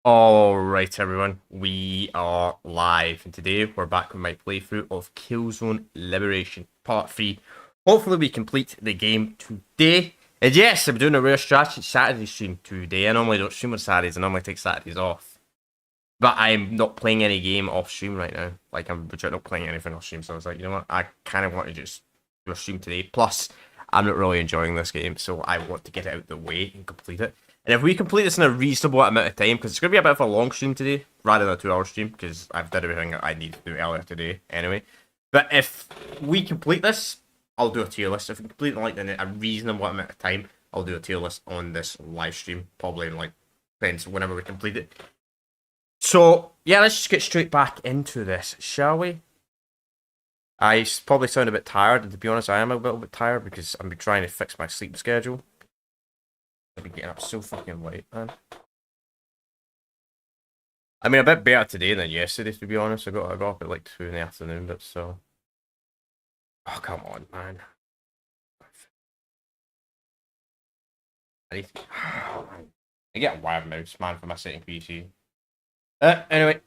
Alright everyone, we are live and today we're back with my playthrough of Killzone Liberation Part 3. Hopefully we complete the game today. And yes, I'm doing a rare strategy Saturday stream today. I normally don't stream on Saturdays, I normally take Saturdays off. But I'm not playing any game off stream right now. Like, I'm legit not playing anything off stream, so I was like, you know what, I kind of want to just do a stream today. Plus, I'm not really enjoying this game, so I want to get it out of the way and complete it. And if we complete this in a reasonable amount of time, because it's going to be a bit of a long stream today, rather than a 2-hour stream, because I've done everything I need to do earlier today anyway. But if we complete this, I'll do a tier list. If we complete it like in a reasonable amount of time, I'll do a tier list on this live stream, probably in like, depends whenever we complete it. So, yeah, let's just get straight back into this, shall we? I probably sound a bit tired, and to be honest, I am a little bit tired because I've been trying to fix my sleep schedule. I've been getting up so fucking late, man. I mean, a bit better today than yesterday, to be honest. I got up at like 2 in the afternoon, but still. Oh, come on, man. I need to... I get a wired mouse, man, for my sitting PC. Anyway.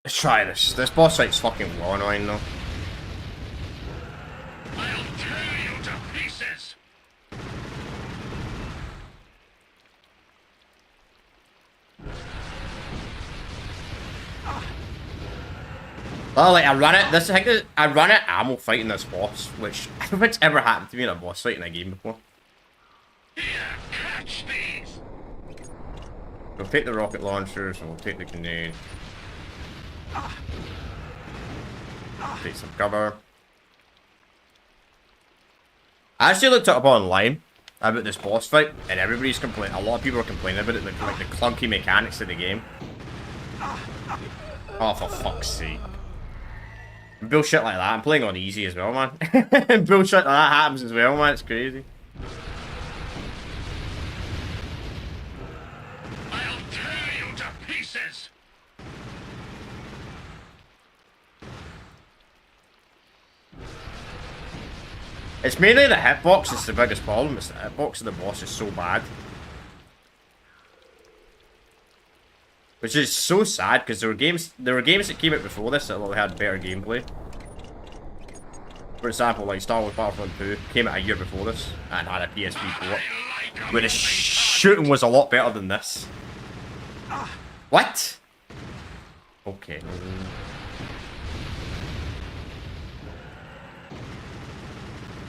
Let's try this. This boss fight's fucking well annoying, though. I'll tear you to pieces! Oh, like, I run it ammo fighting this boss, which I don't think it's ever happened to me in a boss fight in a game before. Here, catch these! We'll take the rocket launchers and we'll take the grenade. Take some cover. I actually looked it up online about this boss fight, and everybody's complaining. A lot of people are complaining about it, like the clunky mechanics of the game. Oh, for fuck's sake. Bullshit like that. I'm playing on easy as well, man. Bullshit like that happens as well, man. It's crazy. I'll tear you to pieces! It's mainly the hitbox that's the biggest problem. It's the hitbox of the boss is so bad. Which is so sad, because there were games that came out before this that had better gameplay. For example, like Star Wars Battlefront 2 came out a year before this and had a PSP port, where the shooting was a lot better than this. What? Okay.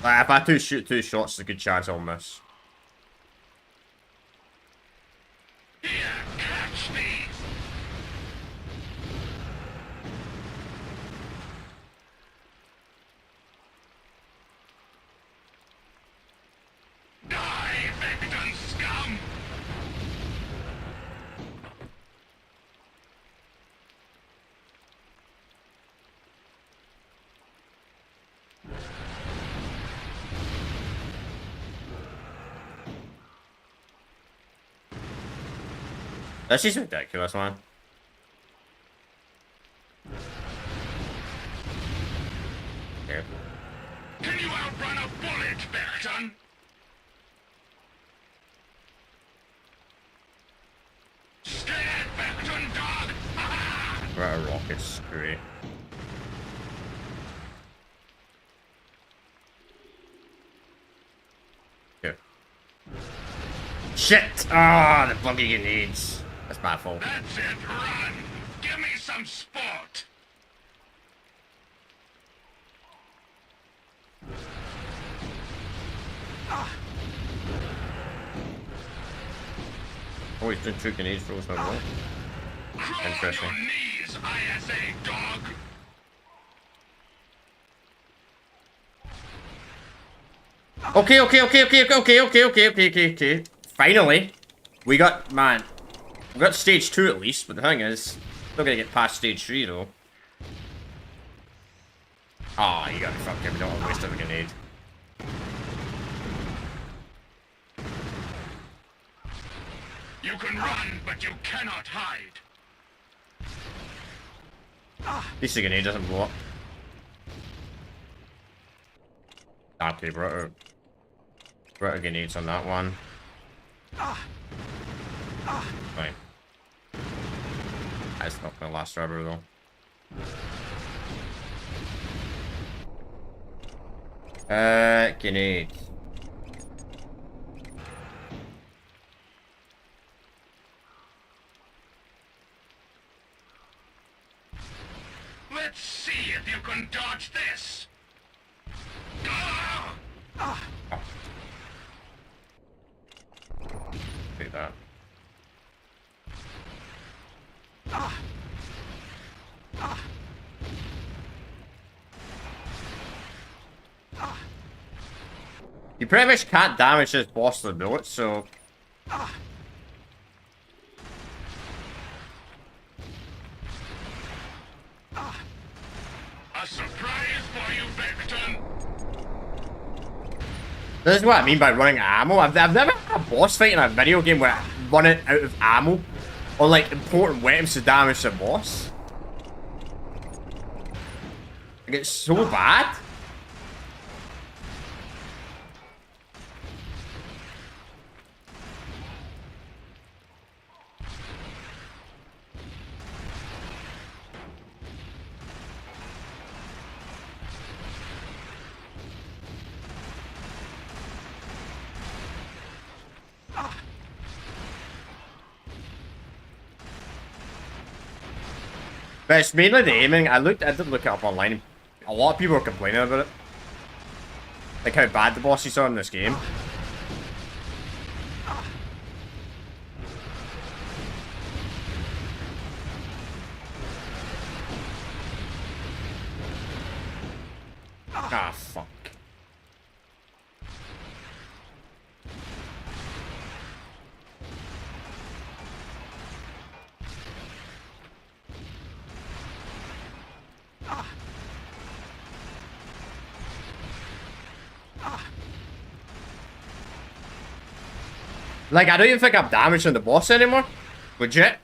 Like, if I shoot two shots, there's a good chance I'll miss. Here, catch these! Die, Vecton scum! That's just ridiculous, man. Okay. Can you outrun a bullet, Vecton? Scared, Vecton dog! Right, a rocket, screw. Okay. Shit! Ah, the buggy grenades. That's my fault. That's it, run! Give me some sport! Oh, he's doing 2 grenades for us now, right? Crawl Interesting. on your knees, ISA dog! Okay. Finally, we got stage 2 at least, but the thing is, still gonna get past stage 3 though. Ah, you got fucked every don't waste of a grenade. You can run, but you cannot hide. At least the grenade doesn't blow up. Okay, bro. Bro, grenades on that one. Fine. is not gonna last forever though. Grenade. Let's see if you can dodge this. Ah! Take that. You pretty much can't damage this boss with bullets, so... A surprise for you, Beckton. This is what I mean by running out of ammo. I've never had a boss fight in a video game where I'm running out of ammo or like important weapons to damage the boss. Like, it's so bad. But it's mainly the aiming. I did look it up online. A lot of people are complaining about it. Like how bad the bosses are in this game. Ah, fuck. Like, I don't even think I'm damaging the boss anymore. Legit.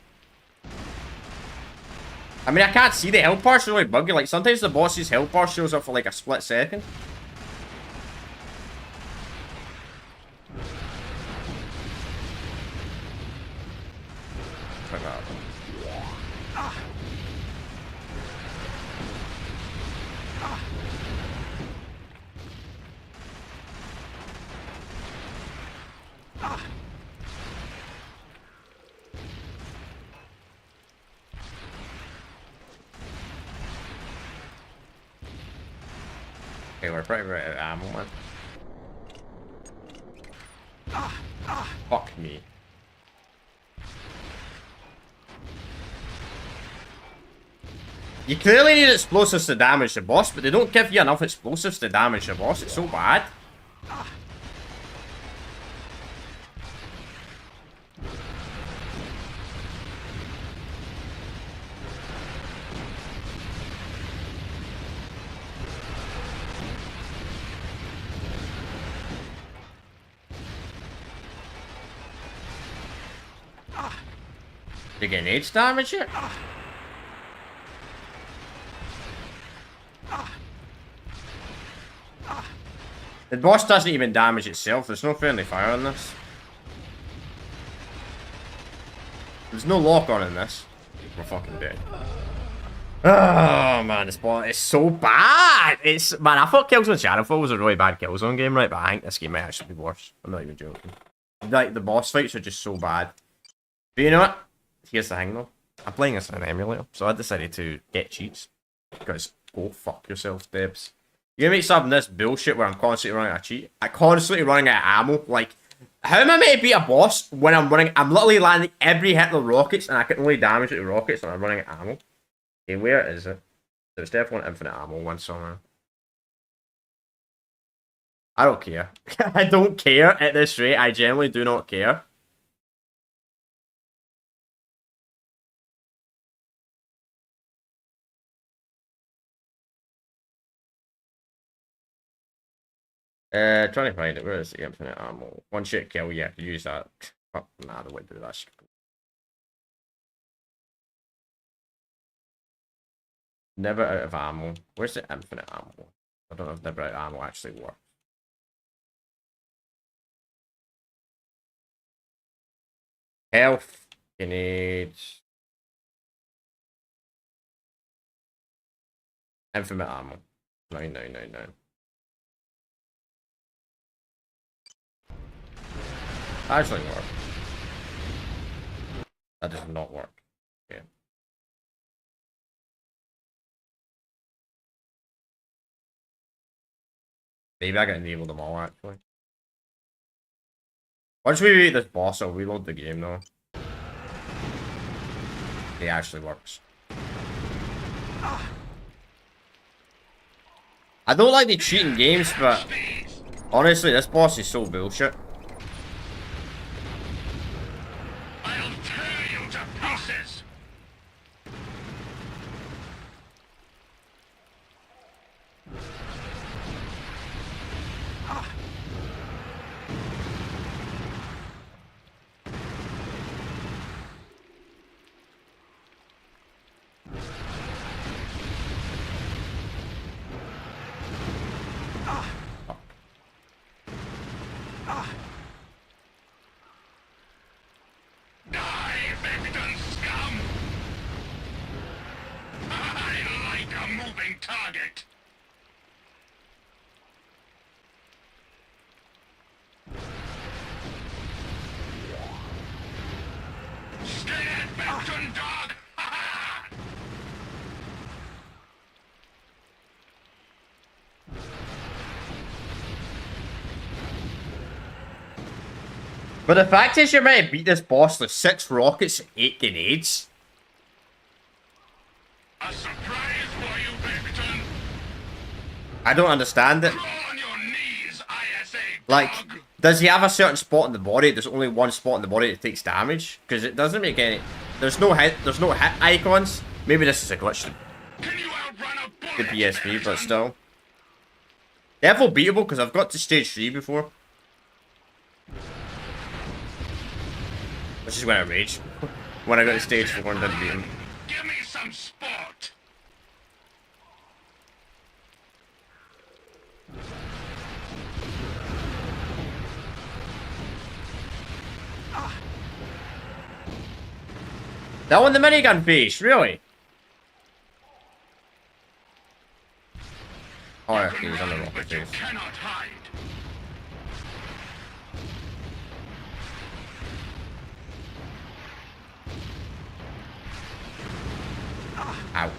I mean, I can't see the health bar, so really buggy. Like, sometimes the boss's health bar shows up for like a split second. Like that. Okay, we're pretty right at ammo, man. Fuck me. You clearly need explosives to damage the boss, but they don't give you enough explosives to damage the boss. It's so bad. The grenades damage it? The boss doesn't even damage itself. There's no friendly fire on this. There's no lock on in this. We're fucking dead. Oh man, this boss is so bad. Man, I thought Killzone Shadowfall was a really bad Killzone game, right? But I think this game might actually be worse. I'm not even joking. Like, the boss fights are just so bad. But you know what? Here's the thing though. I'm playing this on an emulator, so I decided to get cheats. Because go fuck yourself, Debs. You're gonna make something this bullshit where I'm constantly running a cheat. I'm constantly running out of ammo. Like, how am I meant to beat a boss when I'm literally landing every hit with rockets and I can only damage it with rockets and I'm running out of ammo? Okay, where is it? There's definitely infinite ammo one somewhere. I don't care. I don't care at this rate. I generally do not care. Trying to find it. Where is the infinite ammo? One shot kill, yeah, use that. Oh, nah, the way to do that. Never out of ammo. Where's the infinite ammo? I don't know if never out of ammo actually works. Health, grenades. Infinite ammo. 9999. Actually work. That does not work. Okay. Maybe I can enable them all actually. Once we beat this boss, I'll reload the game though. It actually works. I don't like the cheating games, but honestly, this boss is so bullshit. I'll tear you to pieces. Die, Vecton scum! I like a moving target. Scared, Vecton dog! But the fact is, you might beat this boss with 6 rockets and 8 grenades. A surprise for you, Vecton! I don't understand it. Crawl on your knees, ISA Like, dog! does he have a certain spot in the body? There's only one spot in the body that takes damage? Because it doesn't make any... There's no hit icons. Maybe this is a glitch Can you outrun a bullet, to PSP, but Vecton? still. Definitely beatable, because I've got to stage 3 before. Which is when I raged. When I got to stage 4 and didn't beat him. Give me some sport! That one, the minigun face, really? Oh, yeah, he was on the Run, rocket but you face. cannot hide. Ouch.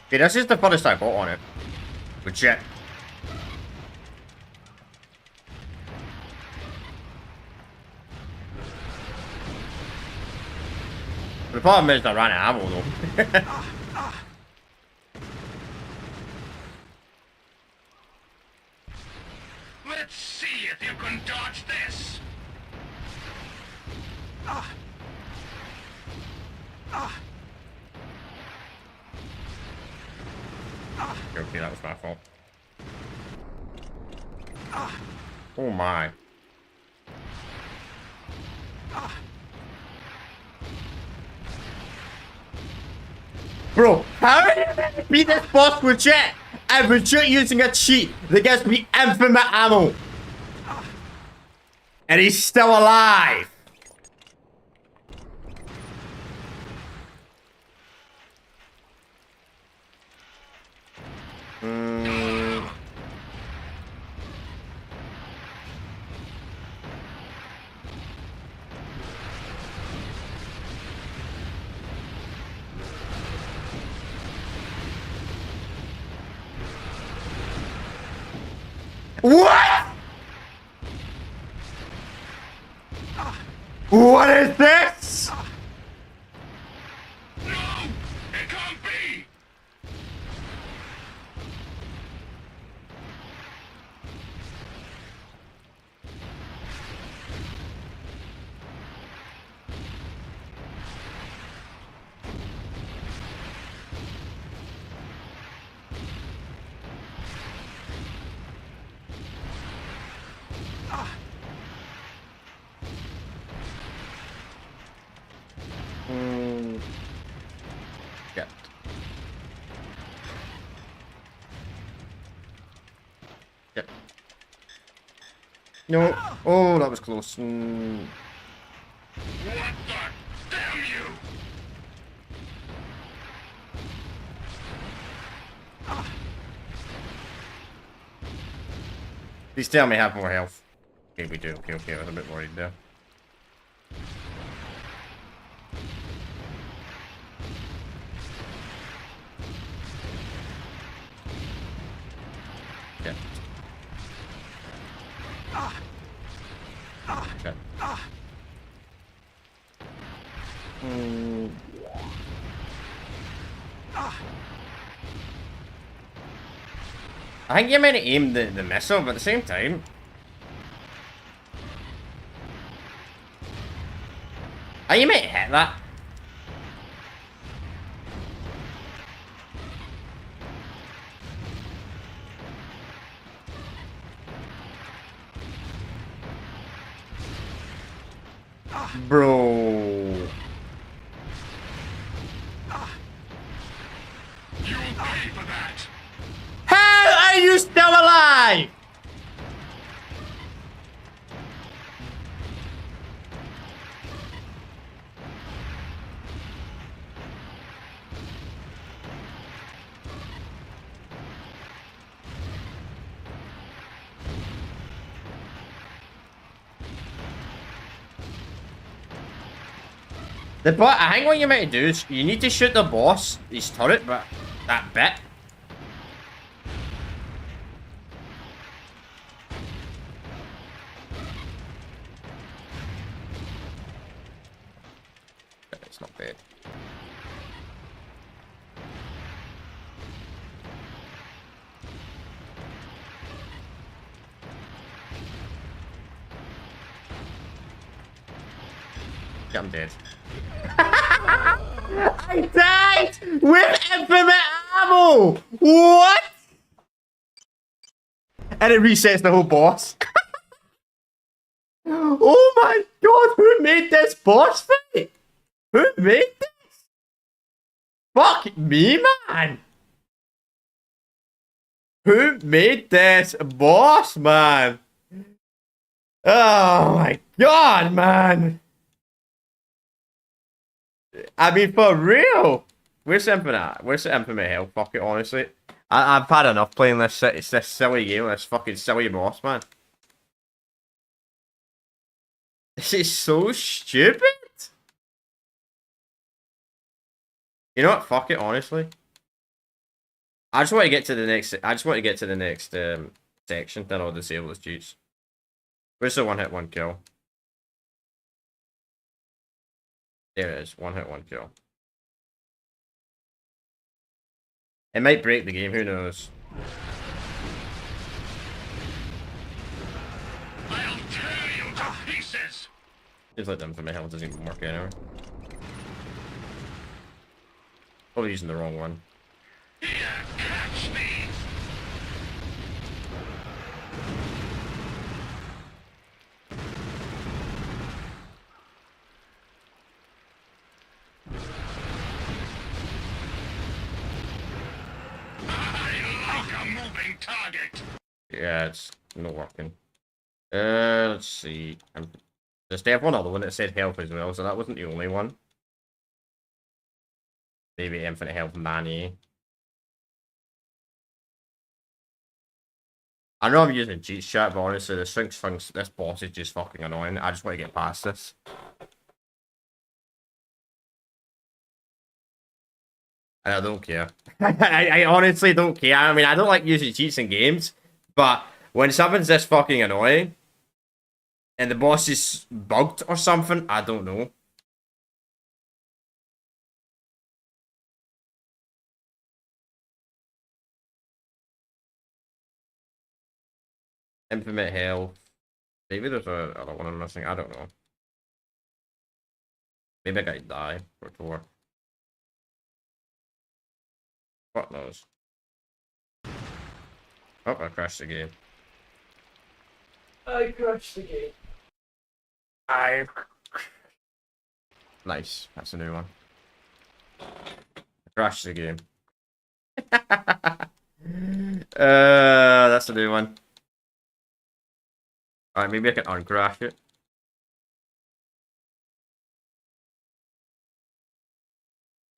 Okay, this is the funnest I got on it. Legit. The problem is I ran out of ammo though. Let's see if you can dodge this. Okay, that was my fault. Oh my. Bro, how did you beat this boss legit? I'm legit using a cheat that gives me infinite ammo. And he's still alive. What? What is this? No! It can't be! No. Oh, that was close. What the damn you? Please tell me I have more health. Okay, we do. Okay, okay. I was a bit worried there. Yeah. Okay. I think you meant to aim the missile, but at the same time... I think you meant to hit that. Bro. You'll pay for that. How are you still alive? The boss, I think what you might do is you need to shoot the boss, his turret, but that bit. It's not bad. Yeah, I'm dead. I died with infinite ammo! What? And it resets the whole boss. Oh my god, who made this boss fight? Who made this? Fuck me, man! Who made this boss, man? Oh my god, man! I mean, for real. Where's the infinite? Where's the infinite health? Fuck it, honestly. I've had enough playing this. It's this silly game. This fucking silly boss, man. This is so stupid. You know what? Fuck it, honestly. I just want to get to the next. I just want to get to the next section. Then I'll disable those cheats. Where's the one hit, one kill? There it is. One hit, one kill. It might break the game. Who knows? I'll tear you to pieces. Just let them for my health doesn't even work anyway. Probably using the wrong one. Here, catch these. I like a moving target. Yeah, it's not working. Let's see. There's definitely another one that said health as well, so that wasn't the only one. Maybe infinite health Manny. I know I'm using cheat chat, but honestly, this boss is just fucking annoying. I just want to get past this. And I don't care. I honestly don't care. I mean, I don't like using cheats in games, but when something's this fucking annoying, and the boss is bugged or something, I don't know. Infinite health. Maybe there's a other one I'm missing. I don't know. Maybe I gotta die for tour. What knows? Oh, I crashed the game. I crashed the game. Nice. That's a new one. I crashed the game. That's a new one. Alright, maybe I can uncrash it.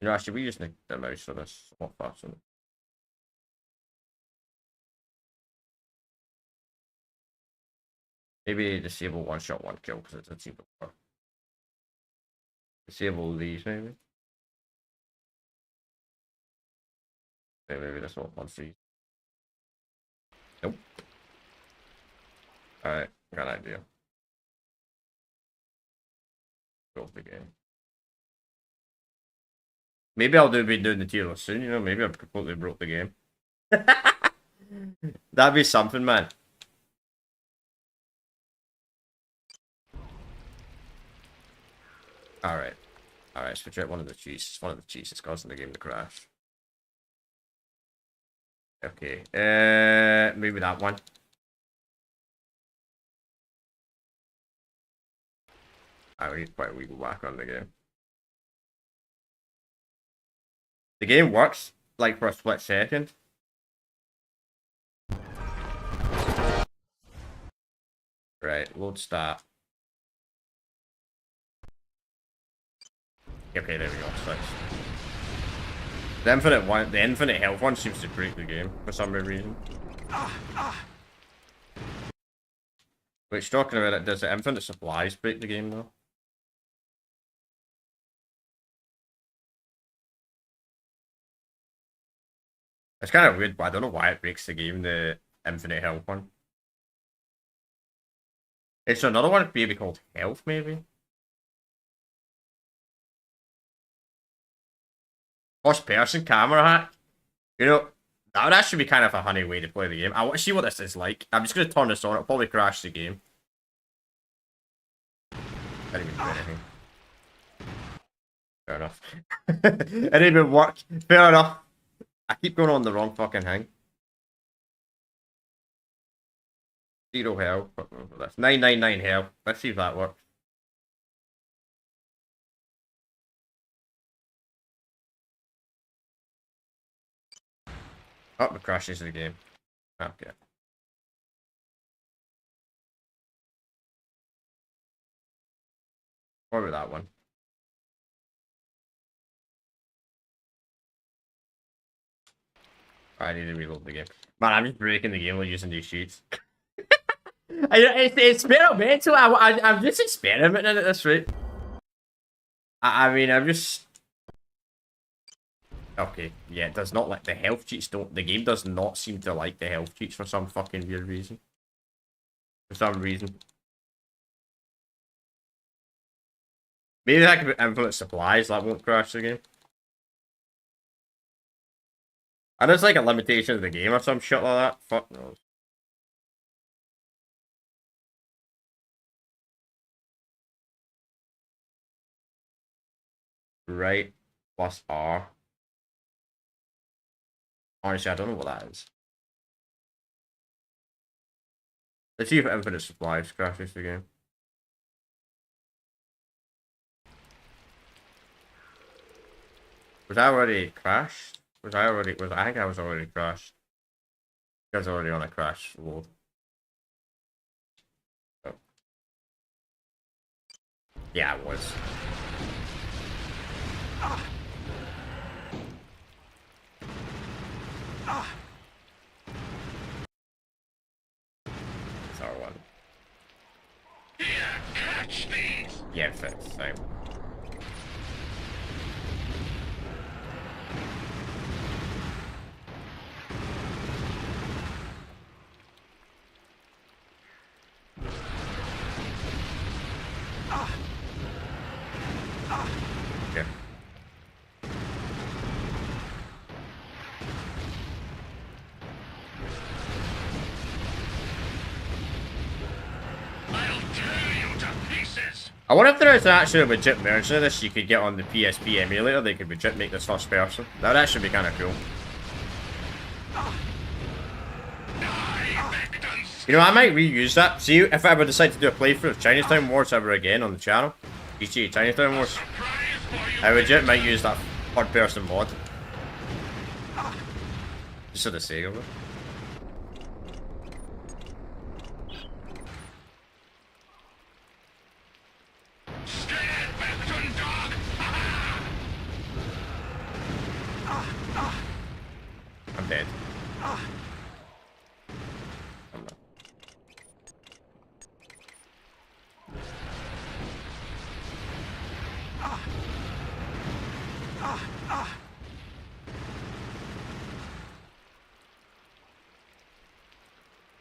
You know, actually, we use the mouse for this. A lot faster. Maybe disable one shot, one kill, because it doesn't seem to work. Disable these, maybe. Maybe this one wants these. Nope. Alright, got an idea. Go the game. Maybe I'll be doing the tier list soon, you know, maybe I've completely broke the game. That'd be something, man. Alright. Alright, switch out one of the cheats. It's one of the cheats that's causing the game to crash. Okay. Maybe that one. Alright, we need quite a wee whack on the game. The game works, like, for a split second. Right, load start. Okay, there we go. Switch. The infinite health one seems to break the game for some weird reason. Which, talking about it, does the infinite supplies break the game though? It's kind of weird, but I don't know why it breaks the game, the infinite health one. Is there another one maybe called health, maybe? First person camera hack? You know, that would actually be kind of a honey way to play the game. I want to see what this is like. I'm just going to turn this on. It'll probably crash the game. I didn't even do anything. Fair enough. It didn't even work. Fair enough. I keep going on the wrong fucking thing. 0 health. That's 999 health. Let's see if that works. Oh, it crashes the game. Okay. What about that one? I need to reload the game. Man, I'm just breaking the game while using these sheets. It's experimental. I'm just experimenting at this rate. I mean, I'm just... Okay, yeah, it does not like the health cheats. The game does not seem to like the health cheats for some fucking weird reason. For some reason. Maybe that could be infinite supplies. That won't crash the game. And it's like a limitation of the game or some shit like that. Fuck knows. Right plus R. Honestly, I don't know what that is. Let's see if infinite supplies crashes the game. Was I already crashed? I think I was already crashed. I was already on a crash load. Oh. Yeah, I was. It's R1. Here, catch these! Yeah, it's same. Okay. I'll tear you to pieces! I wonder if there is actually a legit version of this you could get on the PSP emulator. They could legit make this first person. That would actually be kind of cool. You know, I might reuse that. See, if I ever decide to do a playthrough of Chinatown Wars ever again on the channel, GTA Chinatown Wars, I legit might use that third person mod. Just for the sake of it. dead.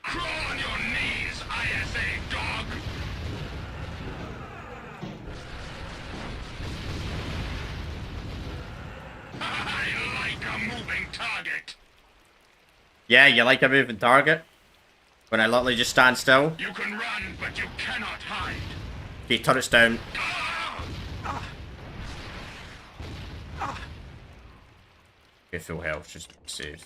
Crawl on your knees, ISA dog! I like a moving target. Yeah, you like a moving target? When I literally just stand still? You can run, but you cannot hide. Okay, turret's down. Okay, full health, just save.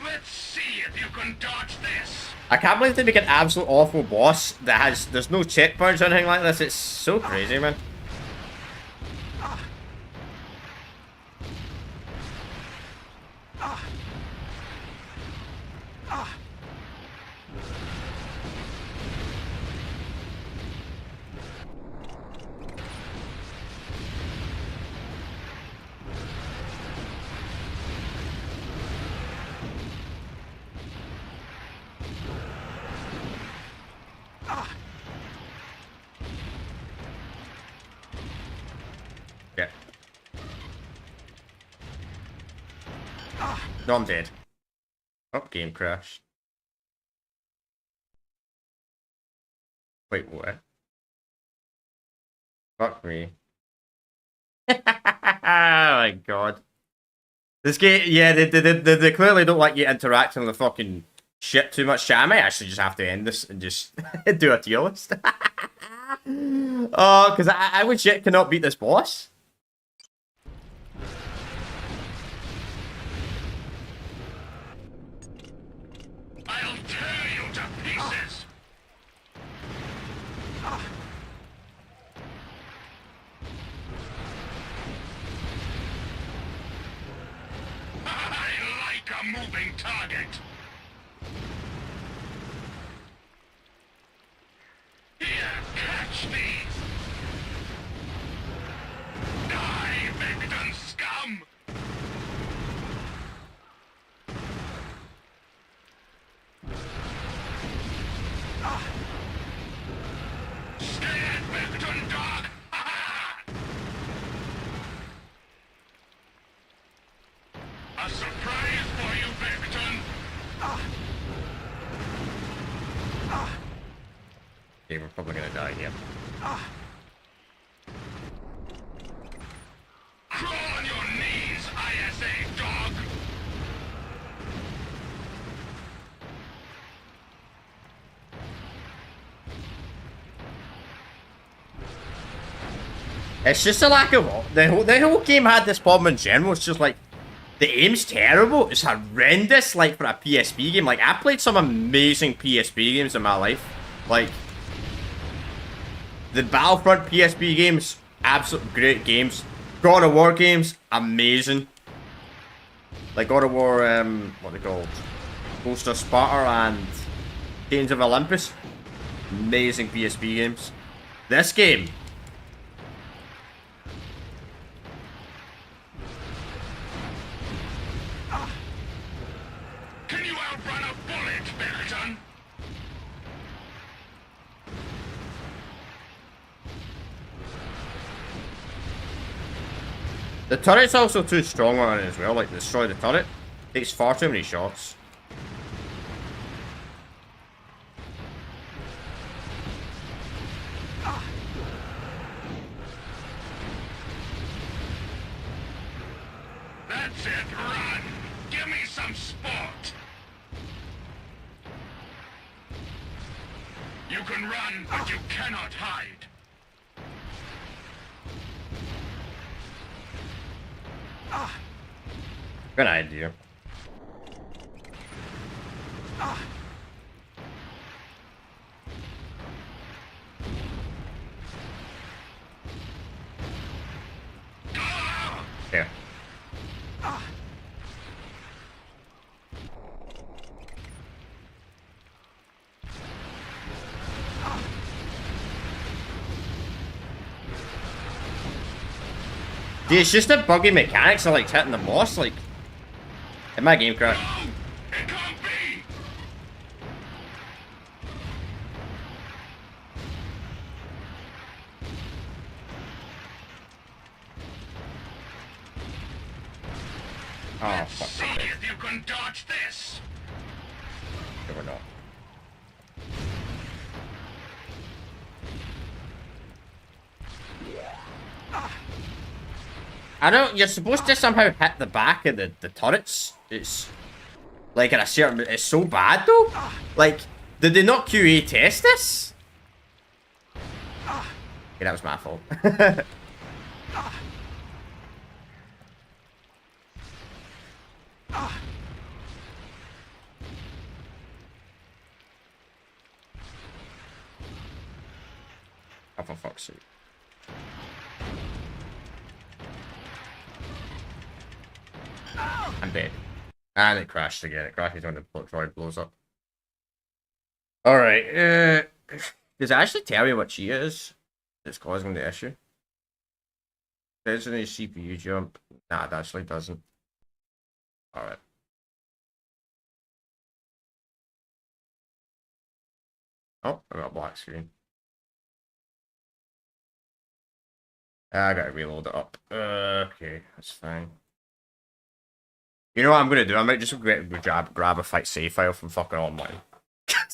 Let's see if you can dodge this. I can't believe they make an absolute awful boss that there's no checkpoints or anything like this. It's so crazy, man. Yeah. No, I'm dead. Oh, game crashed. Wait, what? Fuck me. Oh my god. This game, yeah, they clearly don't like you interacting with the fucking shit too much chat. I might actually just have to end this and just do a tier list. Oh, because I legit cannot beat this boss. I'll tear you to pieces. I like a moving target. Here, catch these. Die, Victim scum. Scared, Victim dog. A surprise for you, Victim. Okay, we're probably gonna die here. Crawl on your knees, ISA dog. It's just a lack of the whole game had this problem in general. It's just like the aim's terrible. It's horrendous. Like for a PSP game, like I played some amazing PSP games in my life. Like the Battlefront PSP games, absolute great games. God of War games, amazing. Like God of War, what are they called? Ghost of Sparta and Chains of Olympus, amazing PSP games. This game. Can you outrun a bullet, Victim? The turret's also too strong on it as well, like destroy the turret. Takes far too many shots. That's it, run! Give me some sport! You can run, but you cannot hide. Good idea. Here. Dude, it's just the buggy mechanics of like hitting the boss, like In my game crash. No! It can't be! Oh, Let's fuck. see if you can dodge this! No, we're not. I don't. You're supposed to somehow hit the back of the turrets. It's like in a certain. It's so bad though. Like, did they not QA test this? Okay, that was my fault. Oh, for fuck's sake. I'm dead. And it crashed again. It crashes when the droid blows up. Alright, does it actually tell me what she is that's causing the issue? There's any CPU jump. Nah, it actually doesn't. Alright. Oh, I got a black screen. I gotta reload it up. Okay, that's fine. You know what I'm gonna do? I might just grab a fight save file from fucking online.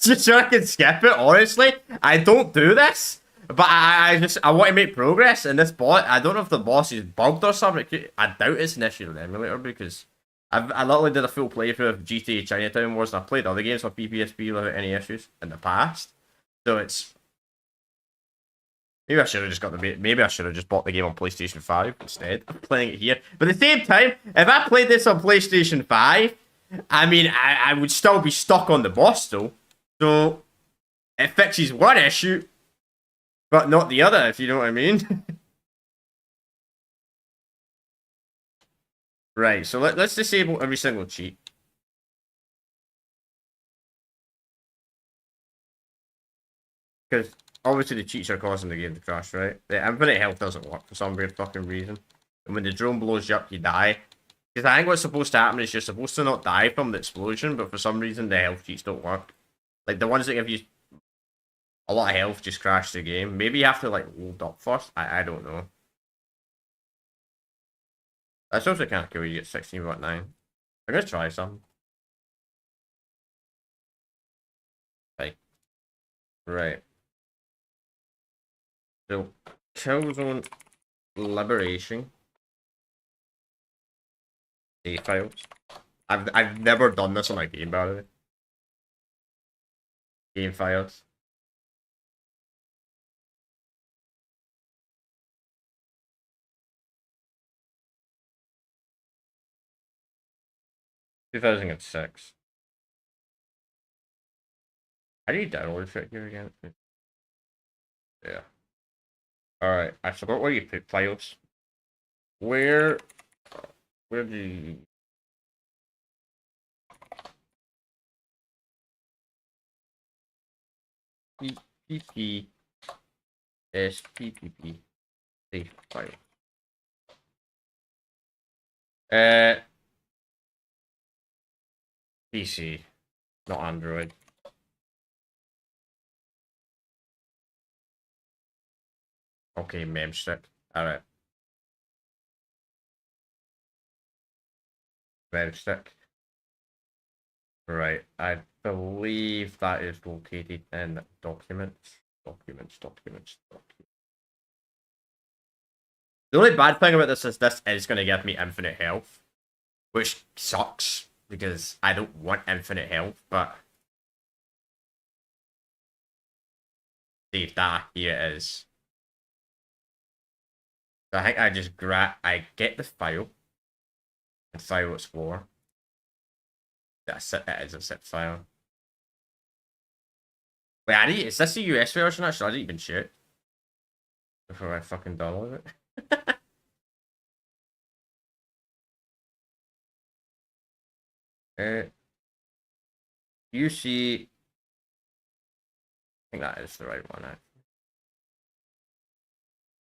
Just so I can skip it, honestly. I don't do this. But I want to make progress in this bot. I don't know if the boss is bugged or something. I doubt it's an issue with the emulator because I literally did a full playthrough of GTA Chinatown Wars and I played other games on PPSP without any issues in the past. So it's maybe I should have just got the maybe I should have just bought the game on PlayStation 5 instead of playing it here. But at the same time, if I played this on PlayStation 5, I mean I would still be stuck on the boss though. So it fixes one issue, but not the other, if you know what I mean. Right, so let's disable every single cheat. Because obviously the cheats are causing the game to crash, right? The infinite health doesn't work for some weird fucking reason. And when the drone blows you up, you die. Because I think what's supposed to happen is you're supposed to not die from the explosion, but for some reason the health cheats don't work. Like the ones that give you a lot of health just crash the game. Maybe you have to like load up first. I don't know. That's also kind of cool. You get 16.9. I'm gonna try some. Like, right. So, Killzone Liberation. A files. I've never done this on a game, by the way. Game files. Two 2006. How do you download it here again? Yeah. Alright, I forgot where you put files. Where do you PPP SPPP save file? PC, not Android. Okay, memstick. Alright. Memstick. Right. I believe that is located in documents. Documents. The only bad thing about this is going to give me infinite health, which sucks because I don't want infinite health, but save that, here it is. So I think I just I get the file and file explorer. That's it, it is a zip file. Wait, is this a US version actually? I didn't even share it before I fucking download it. uh, you see, I think that is the right one. Actually.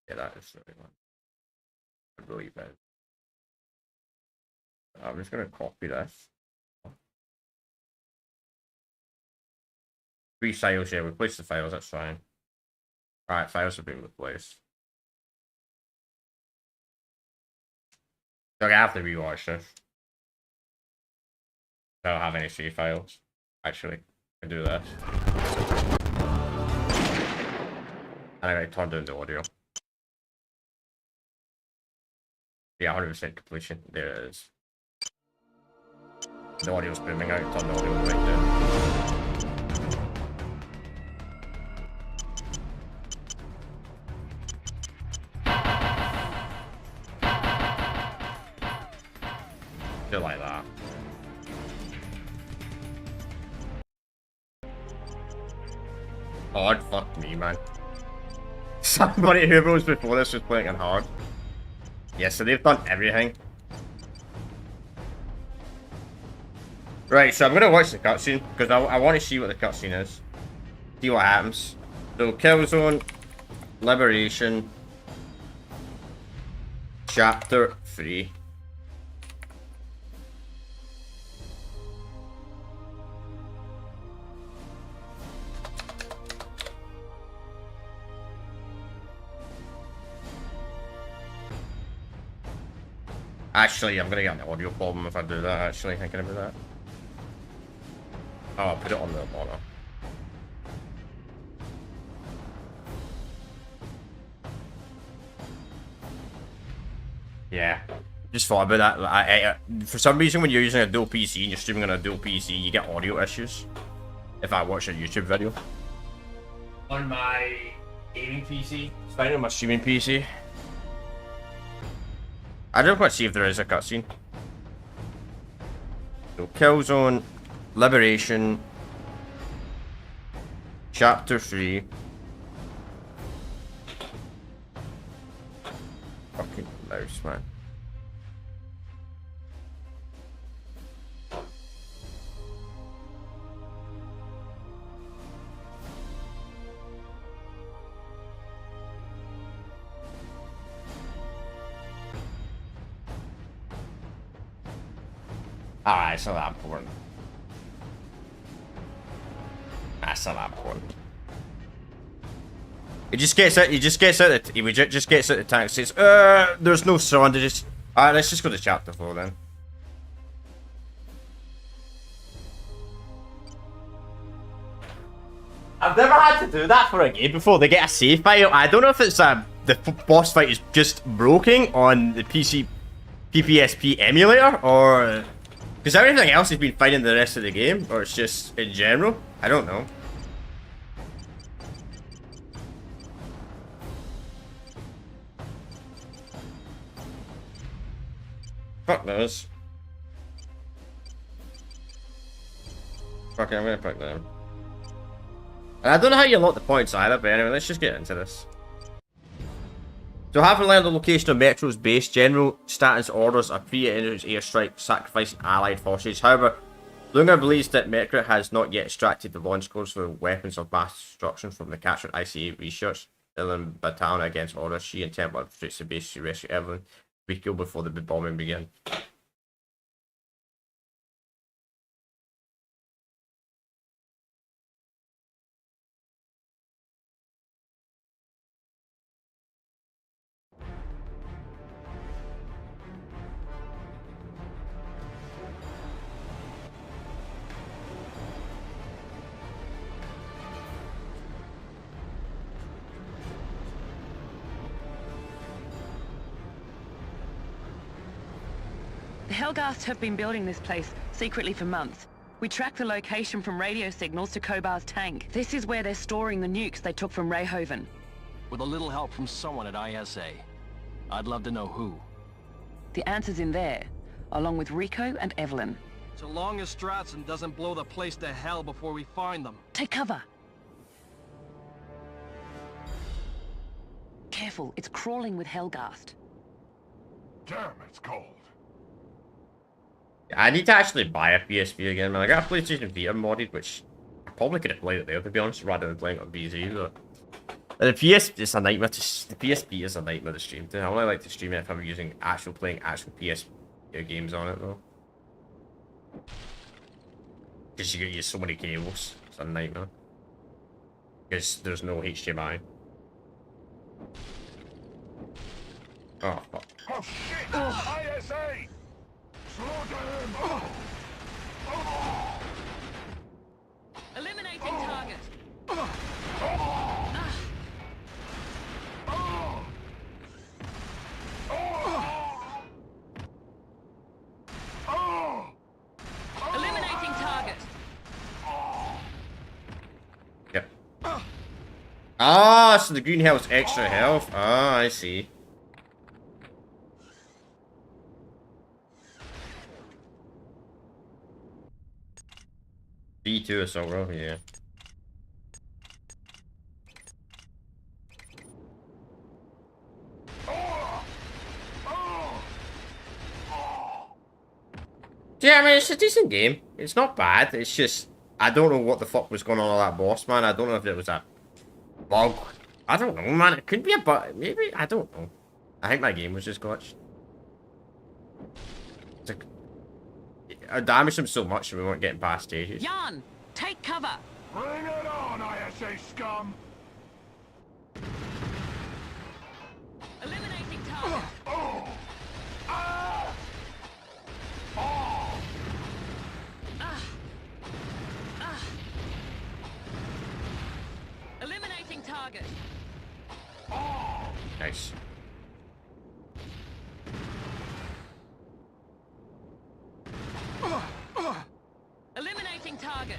Yeah, that is the right one. I believe it. I'm just gonna copy this. 3 files, yeah, replace the files, that's fine. Alright, files have been replaced. Okay, I have to rewatch this. I don't have any C files. Actually, I can do this. And I turned down the audio. Yeah, 100% completion. There it is. The audio's booming out, turn the audio right down. Feel like that. Hard, fuck me, man. Somebody who was before this was playing on hard. Yeah, so they've done everything. Right, so I'm gonna watch the cutscene because I want to see what the cutscene is. See what happens. So Killzone, Liberation, Chapter 3. Actually, I'm gonna get an audio problem if I do that, actually, thinking about that. Oh, I'll put it on the monitor. Yeah. Just thought about that. For some reason, when you're using a dual PC and you're streaming on a dual PC, you get audio issues. If I watch a YouTube video. On my gaming PC. It's fine on my streaming PC. I don't want to see if there is a cutscene. So, Killzone, Liberation, Chapter 3. Fucking mouse, man. Alright, it's not that important. That's not that important. He just gets out. He just gets out. He just gets out the tank. Says, there's no sound." Just. Alright, let's just go to chapter 4 then. I've never had to do that for a game before. They get a save file. I don't know if it's the boss fight is just broken on the PPSP emulator, or because everything else has been fine in the rest of the game, or it's just in general. I don't know. Fuck those. Fuck it, I'm gonna pick them. And I don't know how you unlock the points either, but anyway, let's just get into this. So, having learned the location of Metro's base, General Stanton's orders a pre-entrance airstrike sacrificing Allied forces. However, Lunger believes that Metro has not yet extracted the launch codes for weapons of mass destruction from the captured ICA research. Evelyn battalion against orders. She and Temple infiltrates the base to rescue Evelyn. We kill before the bombing begins. The Helghast have been building this place secretly for months. We tracked the location from radio signals to Kobar's tank. This is where they're storing the nukes they took from Rayhoven. With a little help from someone at ISA. I'd love to know who. The answer's in there, along with Rico and Evelyn. So long as Stratson doesn't blow the place to hell before we find them. Take cover. Careful, it's crawling with Helghast. Damn, it's cold. I need to actually buy a PSP again, man. I got a PlayStation Vita modded, which I probably could have played it there, to be honest, rather than playing it on BZ, but... The PSP is a nightmare the PSP is a nightmare to stream to. I only like to stream it if I'm playing actual PS Your games on it though. Because you use so many cables. It's a nightmare. Because there's no HDMI. Oh, fuck. Oh shit! ISA! Slaughter him! Eliminating target. Eliminating target. Yep. Ah, so the green health's extra health. Ah, I see. B2 assault rifle, yeah. Yeah, I mean, it's a decent game. It's not bad. It's just, I don't know what the fuck was going on with that boss, man. I don't know if it was a bug. I don't know, man. It could be a bug. Maybe. I don't know. I think my game was just glitched. It's like, I damaged him so much that we weren't getting past stages. Jan, take cover. Bring it on, ISA scum! Eliminating target. Eliminating target. Nice. Eliminating target.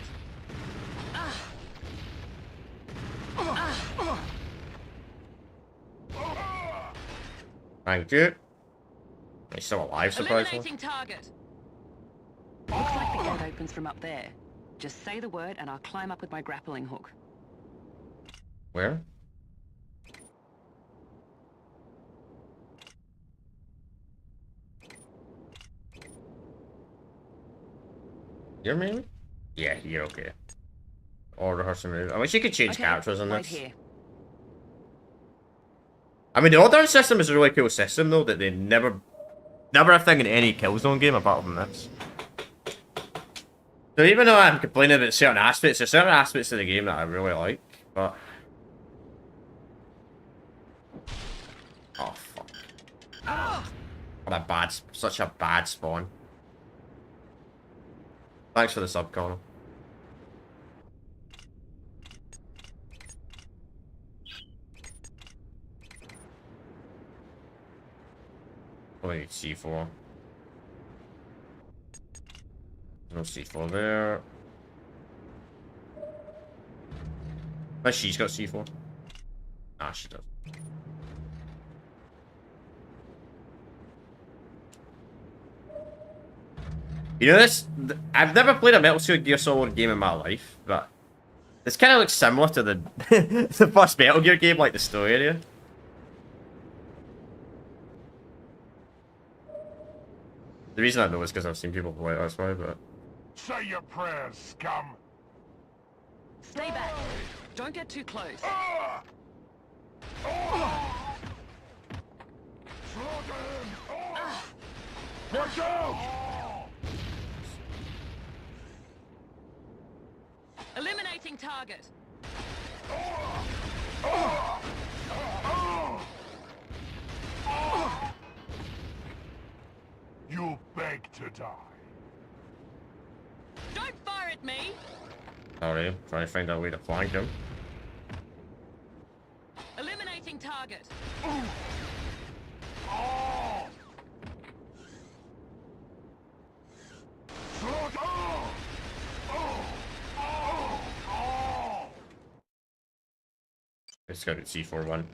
Thank you. He's still alive, surprisingly. Eliminating target. Looks like the gate opens from up there. Just say the word and I'll climb up with my grappling hook. Where? You're maybe? Yeah, you're okay. Order her some moves. I wish you could change Okay, characters in wait this. here. I mean, the order system is a really cool system, though, that they never a thing in any Killzone game apart from this. So even though I'm complaining about certain aspects, there's certain aspects of the game that I really like, but... Oh, fuck. What a bad, such a bad spawn. Thanks for the sub, Connor. Oh, I need C4. No C4 there. But she's got C4. Nah, she does. You know this? I've never played a Metal Gear Solid game in my life, but this kind of looks similar to the the first Metal Gear game, like the story area. The reason I know is because I've seen people play it, that's why, but... Say your prayers, scum! Stay back. Don't get too close. Slaughter him! Watch out! Eliminating target. You beg to die. Don't fire at me. Sorry, trying to find a way to flank him. Eliminating target. It's got its C4-1.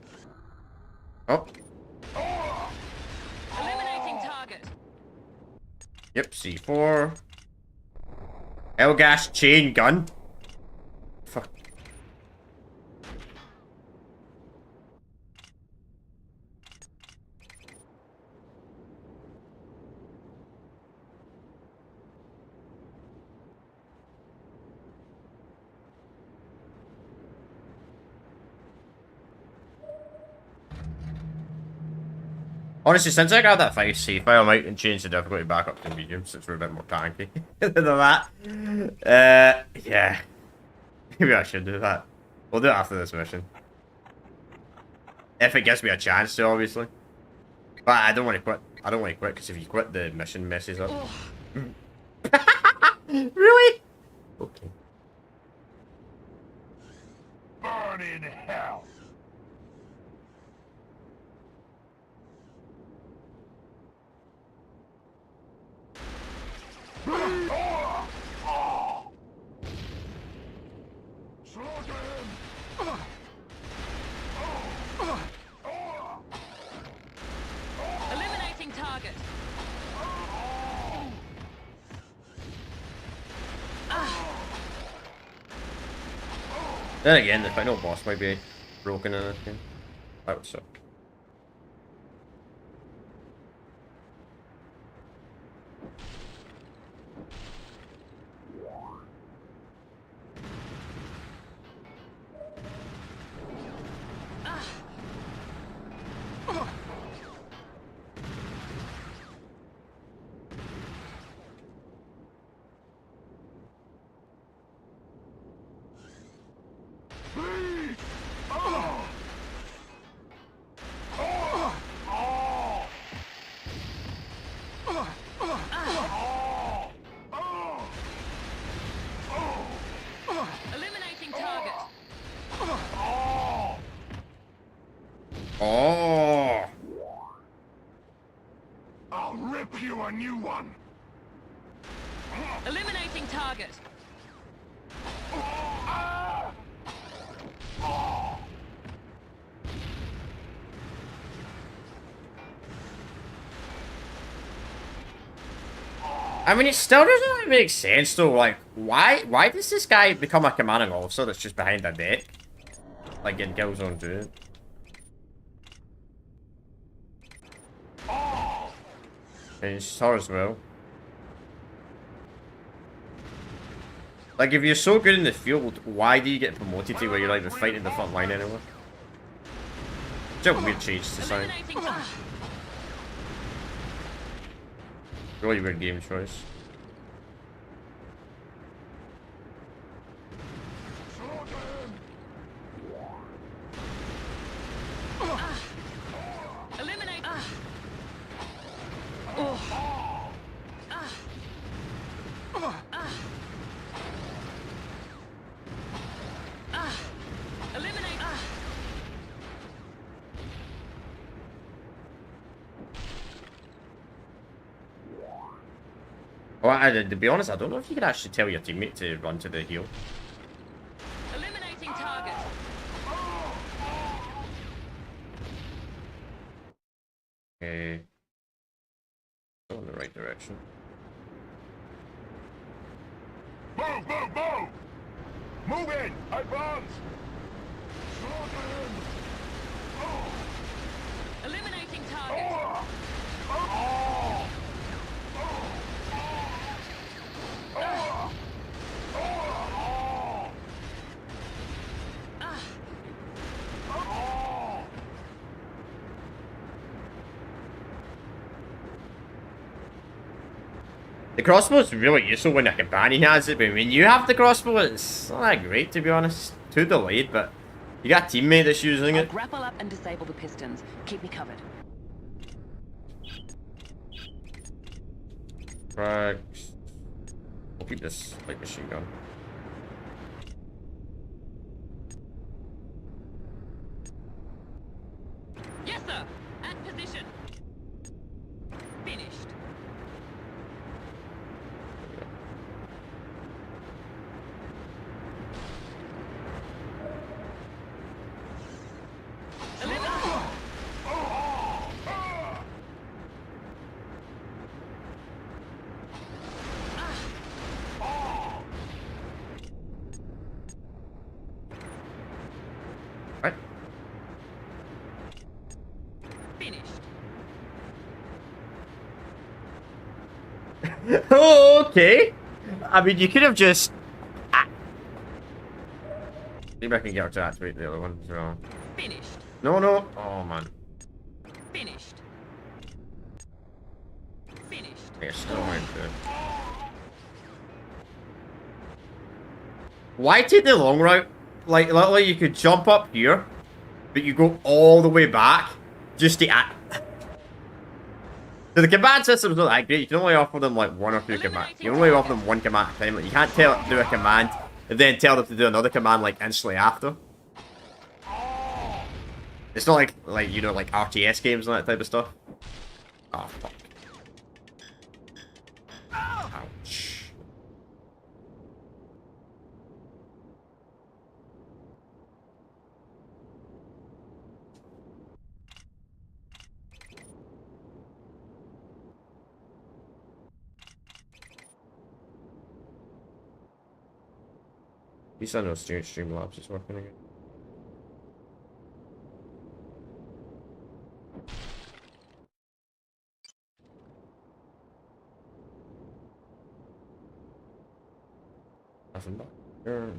Oh! Eliminating target. Yep, C4. L-gas chain gun. Fuck. Honestly, since I got that safe file, I might change the difficulty back up to medium since we're a bit more tanky than that. Yeah. Maybe I should do that. We'll do it after this mission. If it gives me a chance to, obviously. But I don't want to quit. I don't want to quit because if you quit, the mission messes up. Really? Okay. Burn in hell. Slaughter him. Eliminating target. Then again, the final boss might be broken in this game. That would suck. Eliminating target. Oh! I'll rip you a new one. Eliminating target. I mean, it still doesn't really make sense though. Like, why does this guy become a commanding officer that's just behind a deck? Like in Killzone 2. And it's her as well. Like, if you're so good in the field, why do you get promoted to where you're like the fighting the front line anyway? It's a weird change to sign. Eliminating target. Really weird game choice. Eliminate. Eliminate. Well, to be honest, I don't know if you can actually tell your teammate to run to the heal. Eliminating target. Okay. Go in the right direction. Move, move, move! Move in! Advance! Slaughter him! Eliminating target. The crossbow is really useful when a companion has it, but when you have the crossbow, it's not that great to be honest. Too delayed, but you got a teammate that's using I'll it. grapple up and disable the pistons. Keep me covered. Frags. We'll keep this light machine gun. Yes, sir. At position. Finished. Right. Finished. Oh, okay. I mean, you could have just. Maybe I can get her to activate the other one as well. Finished. No, no. Oh man. Finished. Yeah, still mine too. Why take the long route? Like, literally, you could jump up here, but you go all the way back just to act. So the command system's not that great. You can only offer them like one or two commands. You can only offer them one command at a time. Like, you can't tell it to do a command and then tell them to do another command like instantly after. It's not like you know, like RTS games and that type of stuff. Oh fuck. Ouch. At least I know Streamlabs is working again. Nothing back here.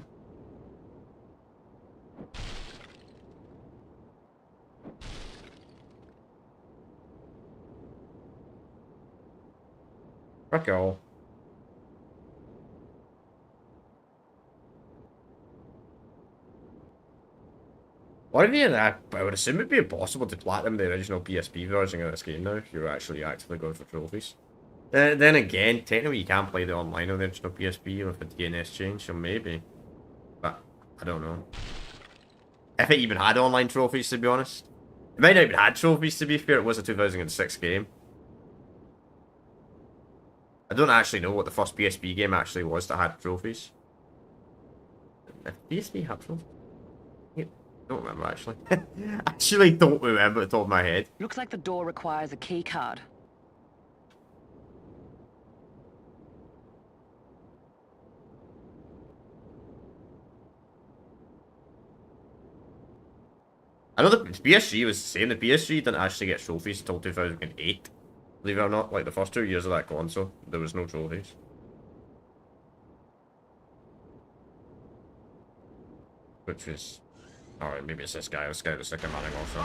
Frick all. What if you, I would assume it'd be impossible to platinum the original PSP version of this game now if you're actually actively going for trophies. Then again, technically you can play the online on the original PSP with the DNS change, so maybe. But, I don't know. If it even had online trophies, to be honest. It might not even had trophies, to be fair. It was a 2006 game. I don't actually know what the first PSP game actually was that had trophies. If PSP had trophies? I don't remember, actually. Actually don't remember at the top of my head. Looks like the door requires a key card. I know the PSG was the same. The PSG didn't actually get trophies until 2008. Believe it or not, like the first 2 years of that console, there was no trophies. Which was... Alright, maybe it's this guy. This guy that's the commanding also.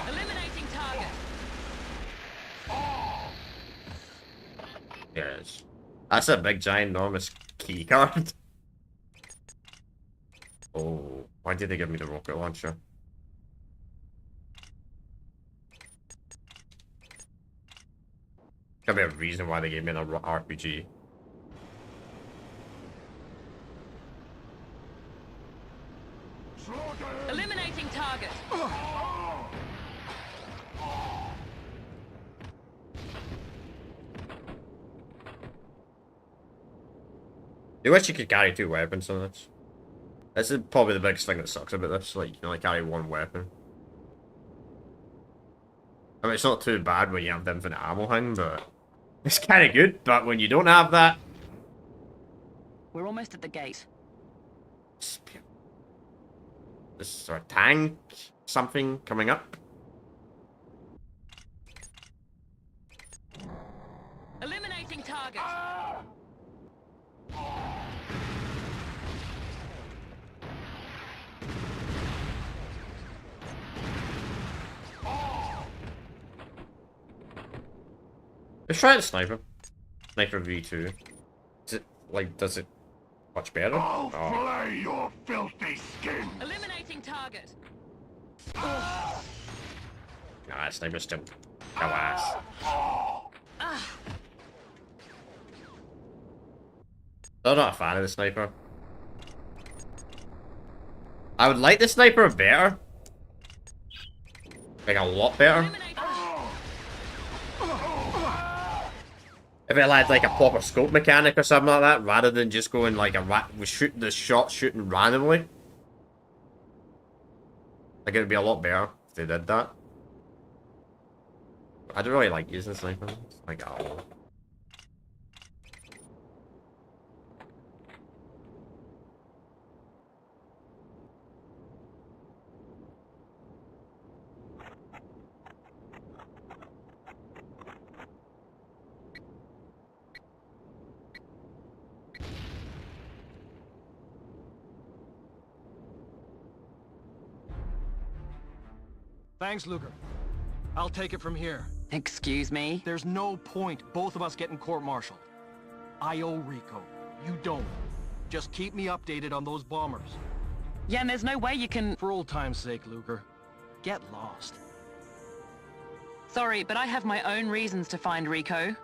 Eliminating target. Yes. That's a big, giant, enormous key card. Oh, why did they give me the rocket launcher? Gotta be a reason why they gave me an RPG. Eliminating target. I wish you could carry 2 weapons on this. This is probably the biggest thing that sucks about this. Like, you can only carry 1 weapon. I mean, it's not too bad when you have the infinite ammo thing, but it's kind of good. But when you don't have that, We're almost at the gate. this is a tank, something coming up. Eliminating target. Let's try the sniper. Sniper V2. Is it, like, does it much better? I'll Oh. flay your filthy skin. Eliminating target. Nah, sniper's still go ass. I'm not a fan of the sniper. I would like the sniper better. Like, a lot better. Eliminating. If it had like a proper scope mechanic or something like that, rather than just going like with shooting the shot shooting randomly. Like, it'd be a lot better if they did that. I don't really like using snipers. Like, oh. Thanks, Luger. I'll take it from here. Excuse me? There's no point both of us getting court-martialed. I owe Rico. You don't. Just keep me updated on those bombers. Yeah, and there's no way you can... For old time's sake, Luger, get lost. Sorry, but I have my own reasons to find Rico.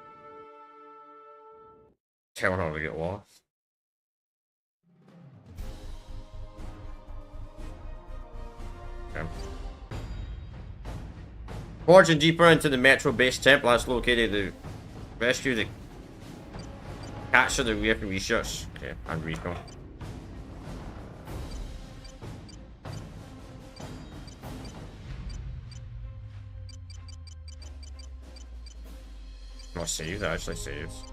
Tell her to get lost. Okay. Forging deeper into the Metro base temple that's located to rescue the capture the research. Okay, and Rico. Not saved, that actually saves.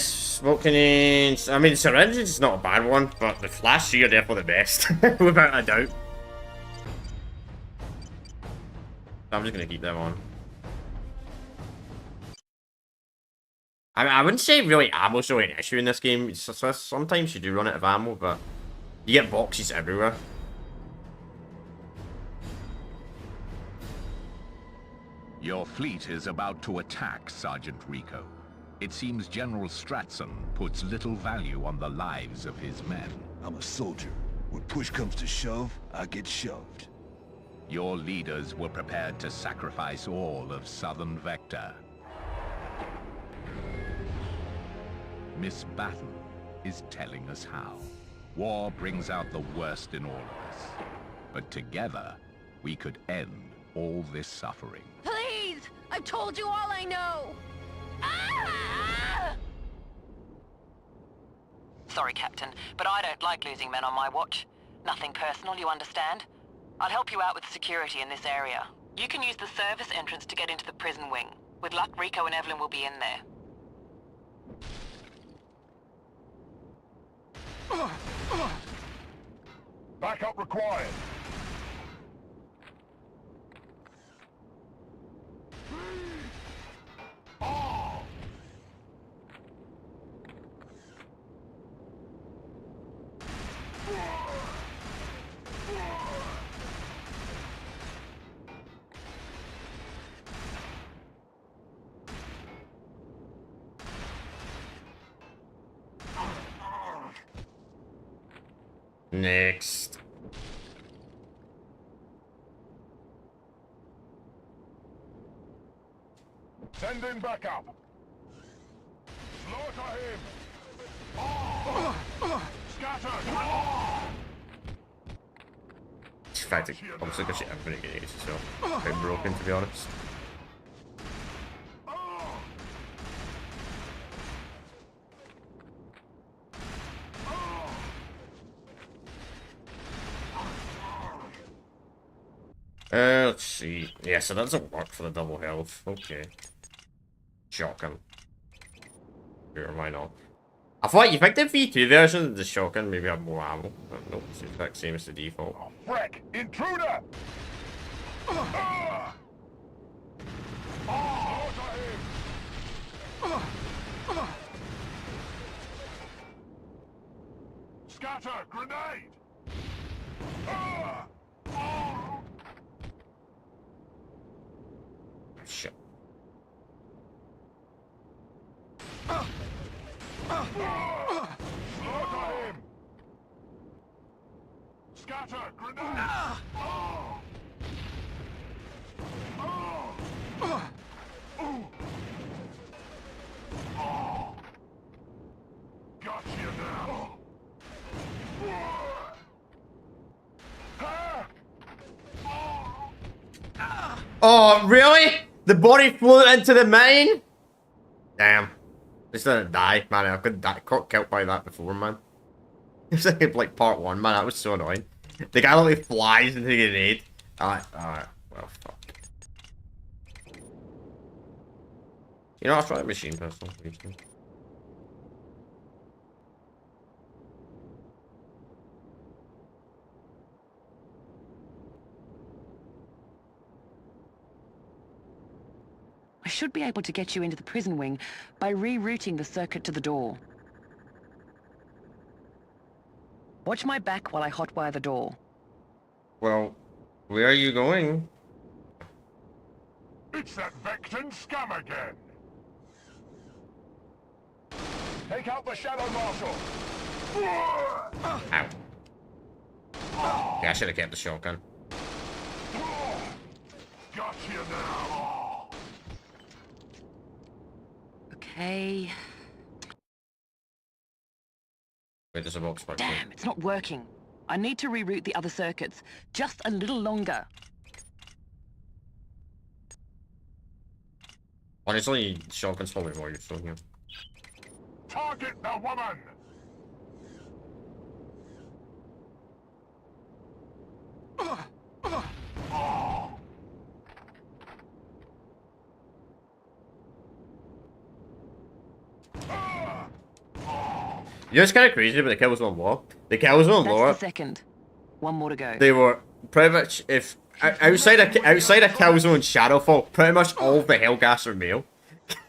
Smoking in... I mean, syringes is not a bad one, but the flash here are definitely the best. Without a doubt. I'm just gonna keep them on. I mean, I wouldn't say really ammo's really an issue in this game. It's just, sometimes you do run out of ammo, but you get boxes everywhere. Your fleet is about to attack, Sergeant Rico. It seems General Stratson puts little value on the lives of his men. I'm a soldier. When push comes to shove, I get shoved. Your leaders were prepared to sacrifice all of Southern Vector. Miss Batten is telling us how. War brings out the worst in all of us. But together, we could end all this suffering. Please! I've told you all I know! Ah! Sorry, Captain, but I don't like losing men on my watch. Nothing personal, you understand? I'll help you out with security in this area. You can use the service entrance to get into the prison wing. With luck, Rico and Evelyn will be in there. Backup required. Next. Sending backup. Slaughter him. Scatter. In fact, I'm sick of shit everybody getting it, so quite broken to be honest. Let's see. Yeah, so that doesn't work for the double health. Okay. Shotgun. Sure, why not? I thought you picked the V2 version of the shotgun, maybe have more ammo. But nope, it's the exact same as the default. Frick! Intruder! Slaughter him. Scatter! Grenade! Shit. Slaughter him! Scatter! Grenade! Got you now! Oh, really? The body flew into the mine? Damn. Just didn't die, man. I could got killed by that before, man. It's like part one, man. That was so annoying. The guy literally flies into the grenade. Alright, well, fuck. You know, I'll try a machine pistol. I should be able to get you into the prison wing by rerouting the circuit to the door. Watch my back while I hotwire the door. Well, where are you going? It's that Vecton scum again! Take out the Shadow Marshal! Ow. Yeah, I should have kept the shotgun. Got you now! Okay. Wait, there's a box back Damn, it's not working. I need to reroute the other circuits. Just a little longer. Honestly, shotgun's probably more useful here. Target the woman! You know, it's kind of crazy about the Killzone lore. The Killzone lore, That's the second. One more to go. they were pretty much, if outside of Killzone Shadowfall, pretty much all of the Hellgas are male.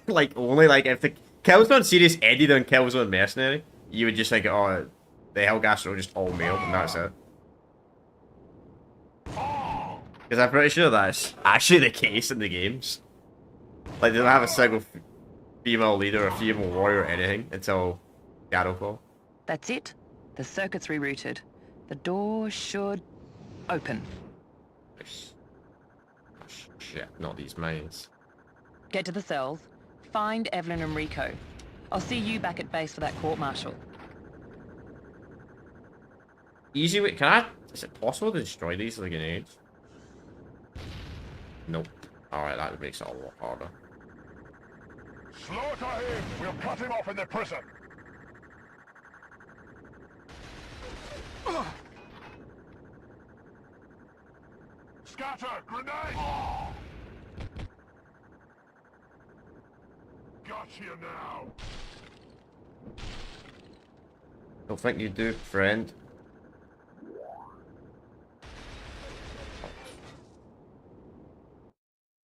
Like, only like if the Killzone series ended on Killzone Mercenary, you would just think, oh, the Hellgas are just all male, and that's it. Because I'm pretty sure that's actually the case in the games. Like, they don't have a single female leader or female warrior or anything until Shadowfall. That's it. The circuit's rerouted. The door should open. Shit, not these mains. Get to the cells. Find Evelyn and Rico. I'll see you back at base for that court-martial. Easy way, can I, is it possible to destroy these with grenades? Nope. Alright, that makes it a lot harder. Slaughter him! We'll cut him off in the prison! Scatter! Grenade! Got you now! Don't think you do, friend.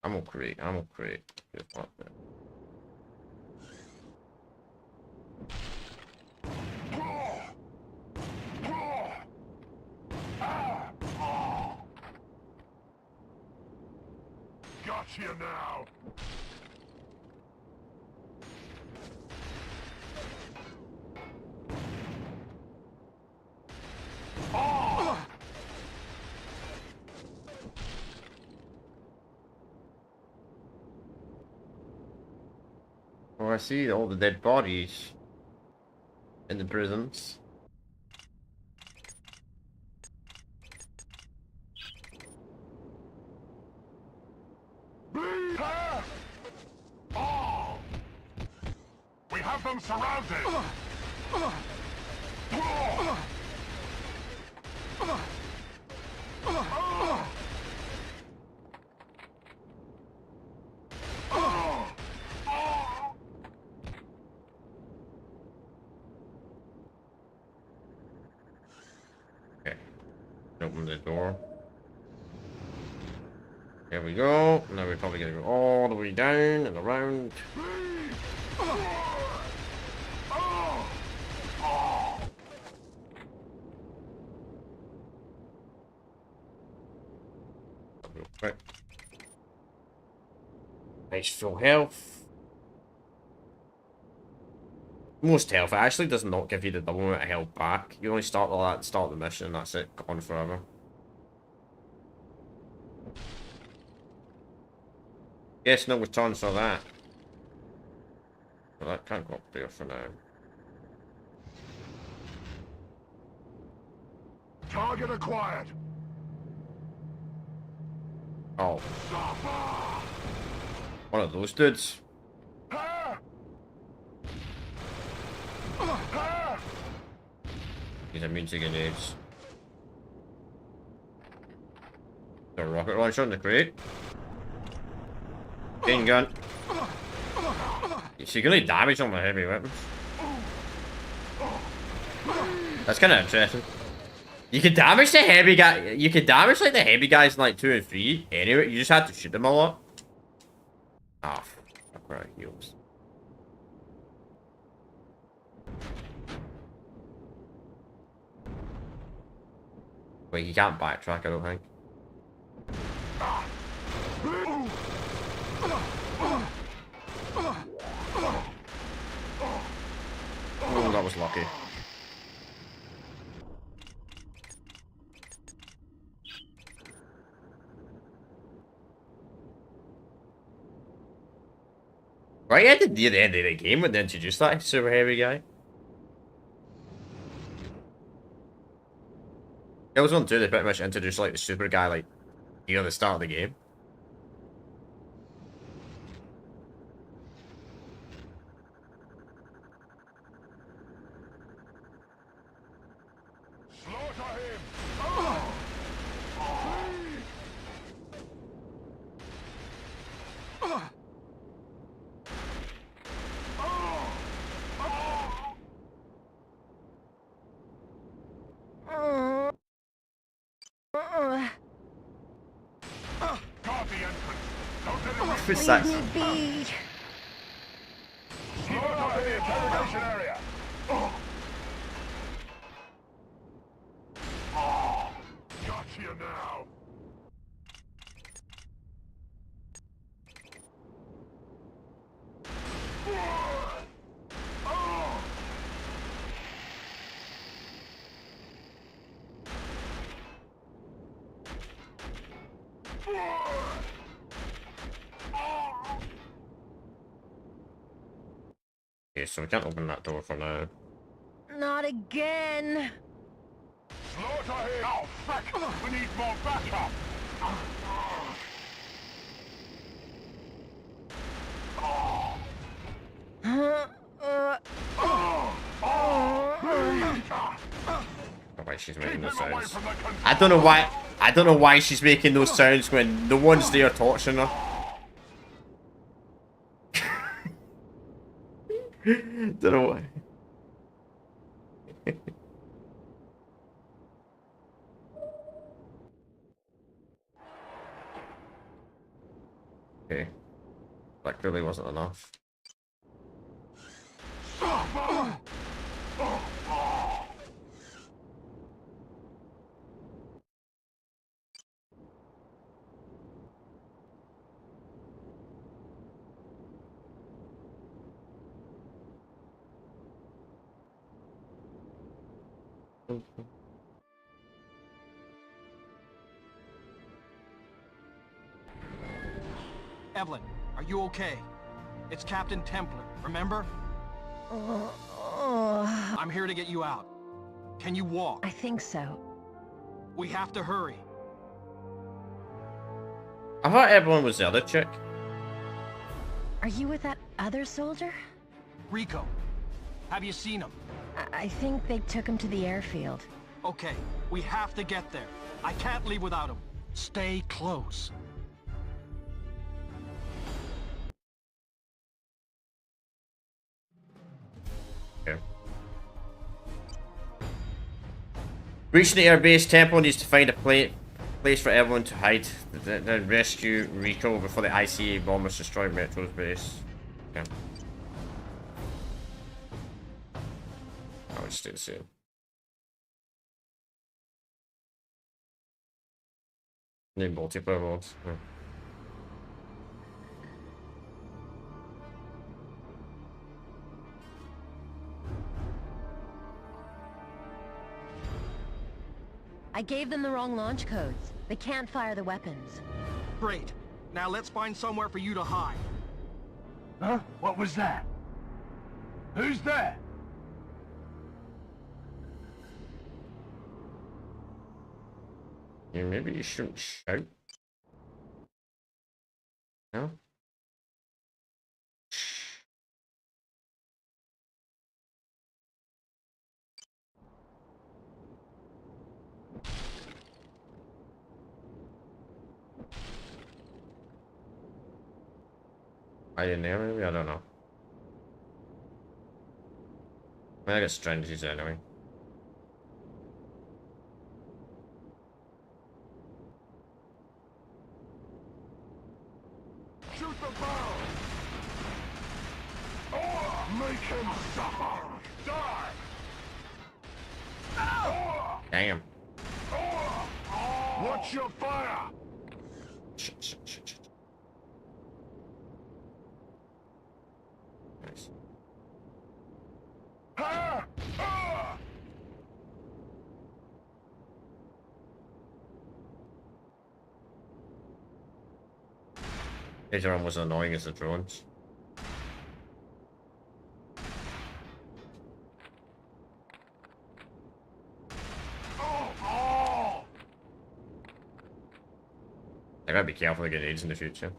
Ammo crate, ammo crate. Good fuck that. Got you now! Oh, I see all the dead bodies in the prisons. Bleed her! All! We have them surrounded! Okay. Open the door. There we go. Now we're probably gonna go all the way down and around. Real quick. Nice full health. Most health. It actually does not give you the double amount of health back. You only start all that at the start of the mission and that's it. Gone forever. Yes, no return for that. Well, that can't go up there for now. Target acquired! Oh. One of those dudes. He's immune to grenades. The rocket launcher in the crate. Chain gun. Is he gonna damage on my heavy weapons? That's kind of interesting. You can damage the heavy guy. You can damage like the heavy guys in like 2 and 3. Anyway, you just have to shoot them a lot. Ah, fuck, where are heals? Wait, you can't backtrack, I don't think. lucky. Right at the end of the game when they introduced that super heavy guy. Killzone 2, they pretty much introduced like the super guy like near the start of the game. Slaughter him! Guard the entrance! Don't let him Who's that? Leave me be. slaughter the interrogation area! Got you now! Okay, so we can't open that door for now. Not again. Slaughter him! Oh, fuck! We need more backup! Why she's making Keep those him away sounds. from the control. I don't know why she's making those sounds when no one's there torturing her. Don't know why. Okay. That clearly wasn't enough. Evelyn, are you okay? It's Captain Templar, remember? I'm here to get you out. Can you walk? I think so. We have to hurry. I thought everyone was the other chick. Are you with that other soldier? Rico, have you seen him? I think they took him to the airfield. Okay, we have to get there. I can't leave without him. Stay close. Okay. Reaching the airbase, Temple needs to find a place for everyone to hide. Then rescue Rico before the ICA bombers destroy Metro's base. Okay. I would stay the same. Need multiplayer modes. Yeah. I gave them the wrong launch codes. They can't fire the weapons. Great. Now let's find somewhere for you to hide. Huh? What was that? Who's there? Yeah, maybe you shouldn't shout. No? I didn't know, maybe? I don't know. I mean, I got strategies anyway. Shoot the barrel! Oh, make him suffer! Die! Damn. Watch your fire! Shit. Nice. Ah! Ah! These are almost as annoying as the drones. I gotta be careful of grenades in the future.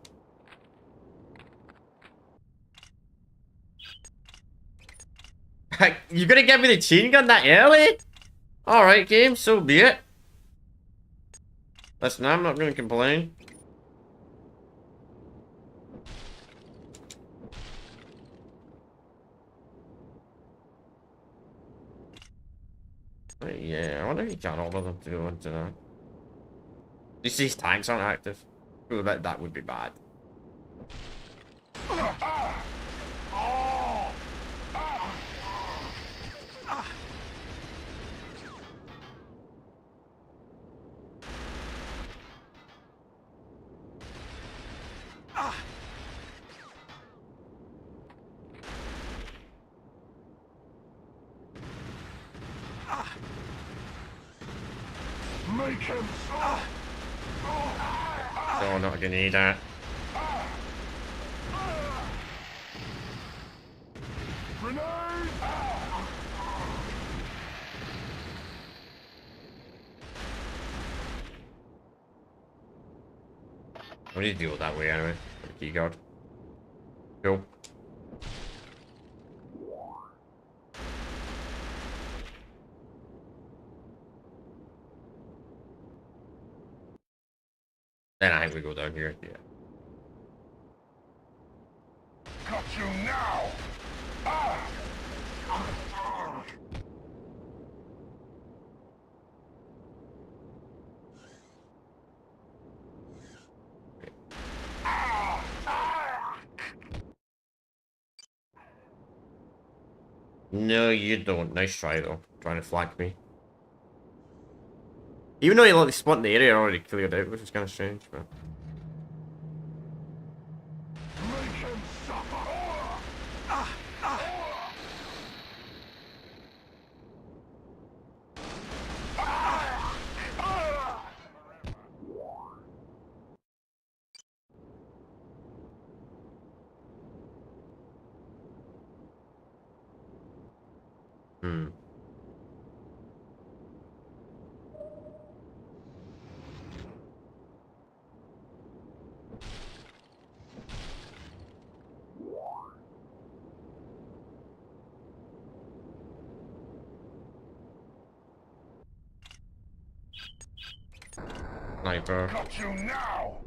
You're gonna give me the chain gun that early? Alright, game, so be it. Listen, I'm not gonna complain. But yeah, I wonder if you can order them to go into that. These tanks aren't active. Oh, that would be bad. Make him stop! Oh, not a grenade that. Grenade! What do you deal with that way anyway? The key card. Cool. Then I think we go down here. Yeah. Cut you now! Ah! No, you don't. Nice try though. Trying to flank me. Even though you like spot in the area already cleared out, which is kind of strange, but. Make him suffer! Hmm. Sniper. Cut you now!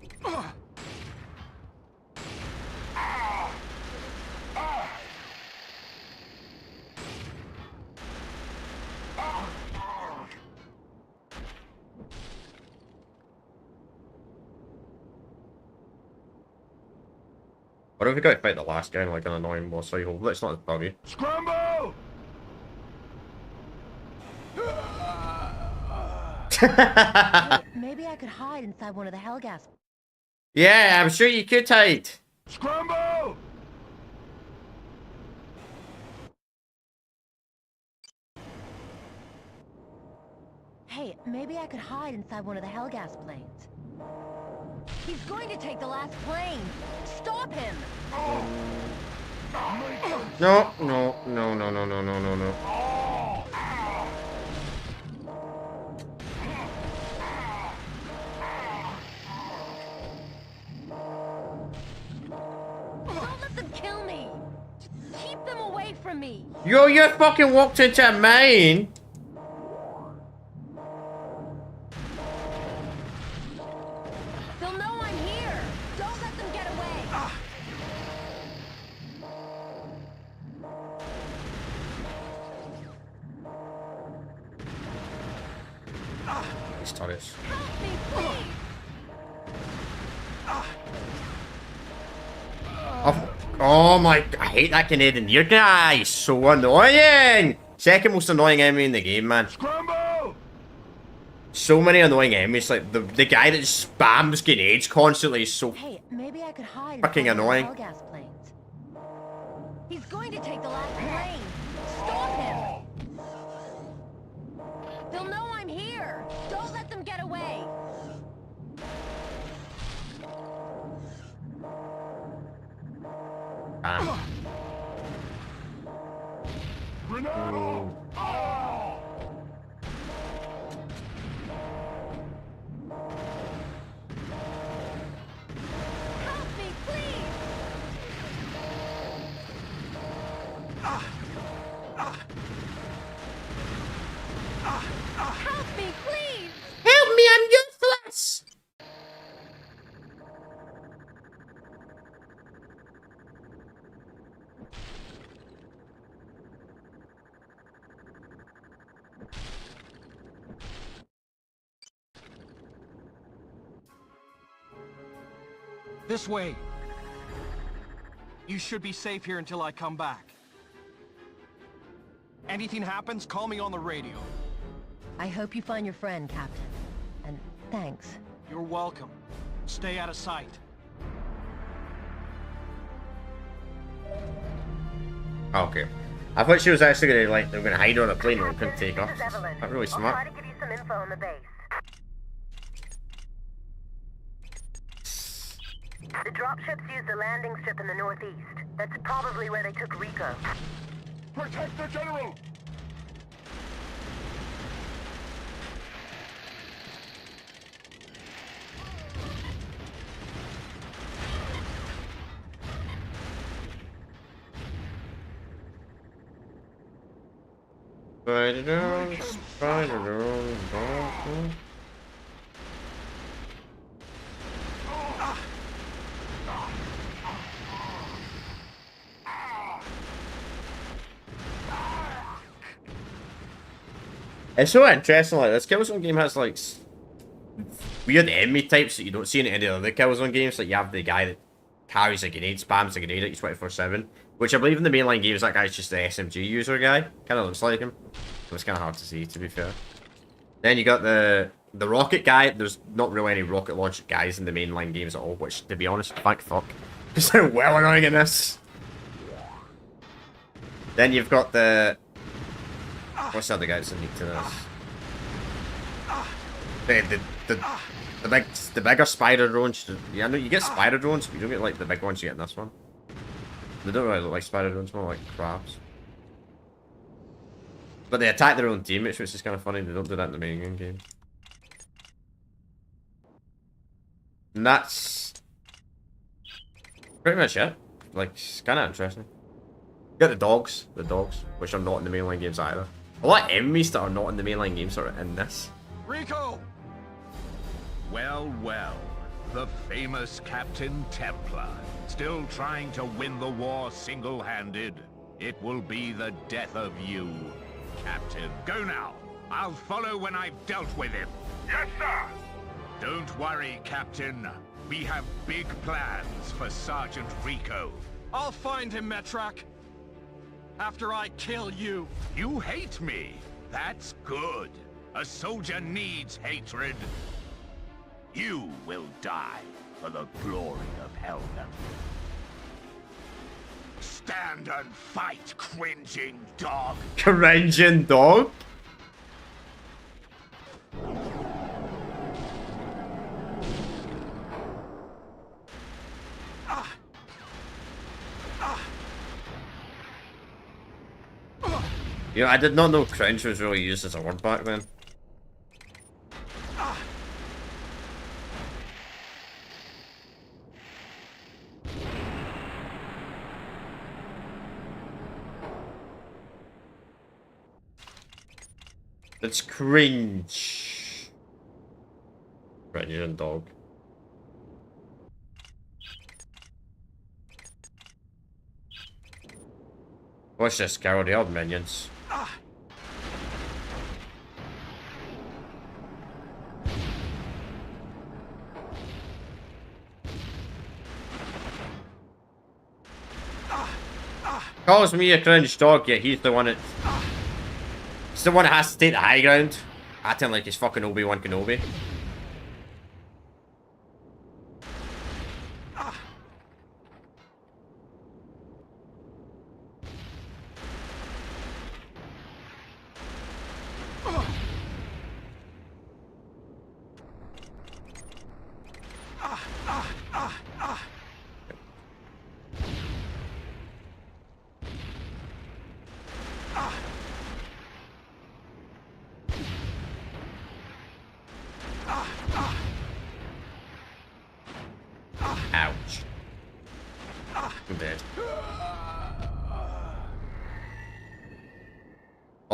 What if we go to fight the last guy in like an annoying boss fight? Hopefully it's not the buggy. Scramble! Maybe I could hide inside one of the Hellgas. Yeah, I'm sure you could hide. Scramble! Hey, maybe I could hide inside one of the Hellgas planes. He's going to take the last plane! Stop him! No, no, no, no, no, no, no, no, no. Don't let them kill me! Keep them away from me! Yo, you fucking walked into a mine. They'll know I'm here! Don't let them get away! These turrets. Help me, please! Oh my, I hate that Canadian ear guy. He's so annoying. Second most annoying enemy in the game, man. Scramble! So many annoying enemies. Like the guy that spams grenades constantly is so Hey, maybe I could hide Fucking inside one annoying. of the Hellgas planes. He's going to take the last plane! Stop him! They'll know I'm here! Don't let them get away! Ah. Grenade! Oh! Help me, please! Help me, please! Help me, I'm useless! This way. You should be safe here until I come back. Anything happens, call me on the radio. I hope you find your friend, Captain. And thanks. You're welcome. Stay out of sight. Okay. I thought she was actually gonna, like, they were gonna hide her on a plane and we couldn't take off. Not really smart. I'll try to give you some info on the base. The dropships used a landing strip in the northeast. That's probably where they took Rico. Protect the general! Spider-Man, Spider-Man, It's so interesting, like, this Killzone game has, like, weird enemy types that you don't see in any other Killzone games. Like, you have the guy that carries a grenade, spams a grenade at you 24/7, which I believe in the mainline games, that guy's just the SMG user guy. Kind of looks like him. So it's kind of hard to see, to be fair. Then you got the rocket guy. There's not really any rocket launch guys in the mainline games at all, which, to be honest, thank fuck. Because they're well annoying in this. Then you've got the... What's the other guys that need to this? The bigger spider drones. Yeah, I know you get spider drones, but you don't get like the big ones you get in this one. They don't really look like spider drones, more like crabs. But they attack their own teammates, which is kind of funny. They don't do that in the main game. And that's pretty much it. Like, it's kind of interesting. You got the dogs, which are not in the mainline games either. A lot of enemies that are not in the mainline games are in this. Rico! Well, well, the famous Captain Templar, still trying to win the war single-handed. It will be the death of you, Captain. Go now. I'll follow when I've dealt with him. Yes, sir! Don't worry, Captain. We have big plans for Sergeant Rico. I'll find him, Metrak. After I kill you. You hate me. That's good. A soldier needs hatred. You will die for the glory of Helga. Stand and fight, cringing dog. Cringing dog? You know, I did not know cringe was really used as a word back then. It's cringe. Cringing dog. Watch this, Carol, the old minions. Calls me a cringe dog, yet he's the one that... He's the one that has to take the high ground. Acting like he's fucking Obi-Wan Kenobi.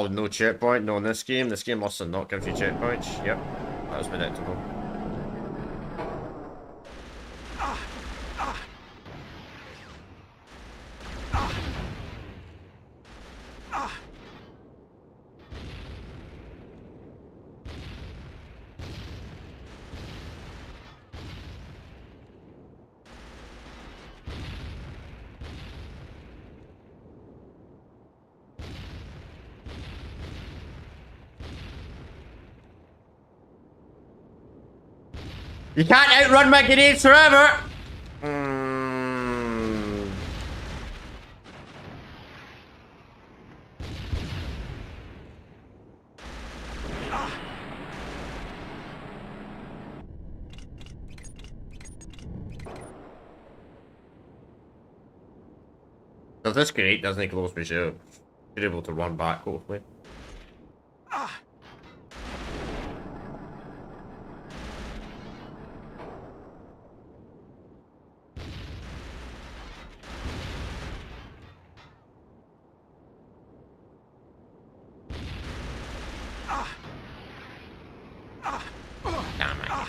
Oh, no checkpoint? No, in this game. This game must have not give you checkpoints. Yep. That was predictable. You can't outrun my grenades forever! So if this grenade doesn't close me, sure. You're able to run back, hopefully. Damn it, oh,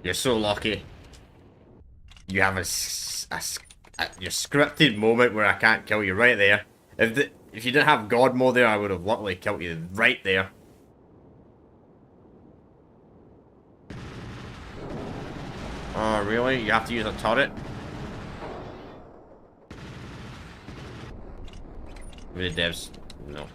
you're so lucky. You have your scripted moment where I can't kill you right there. If you didn't have God mode there, I would have literally killed you right there. Oh, really? You have to use a turret? With the devs. No.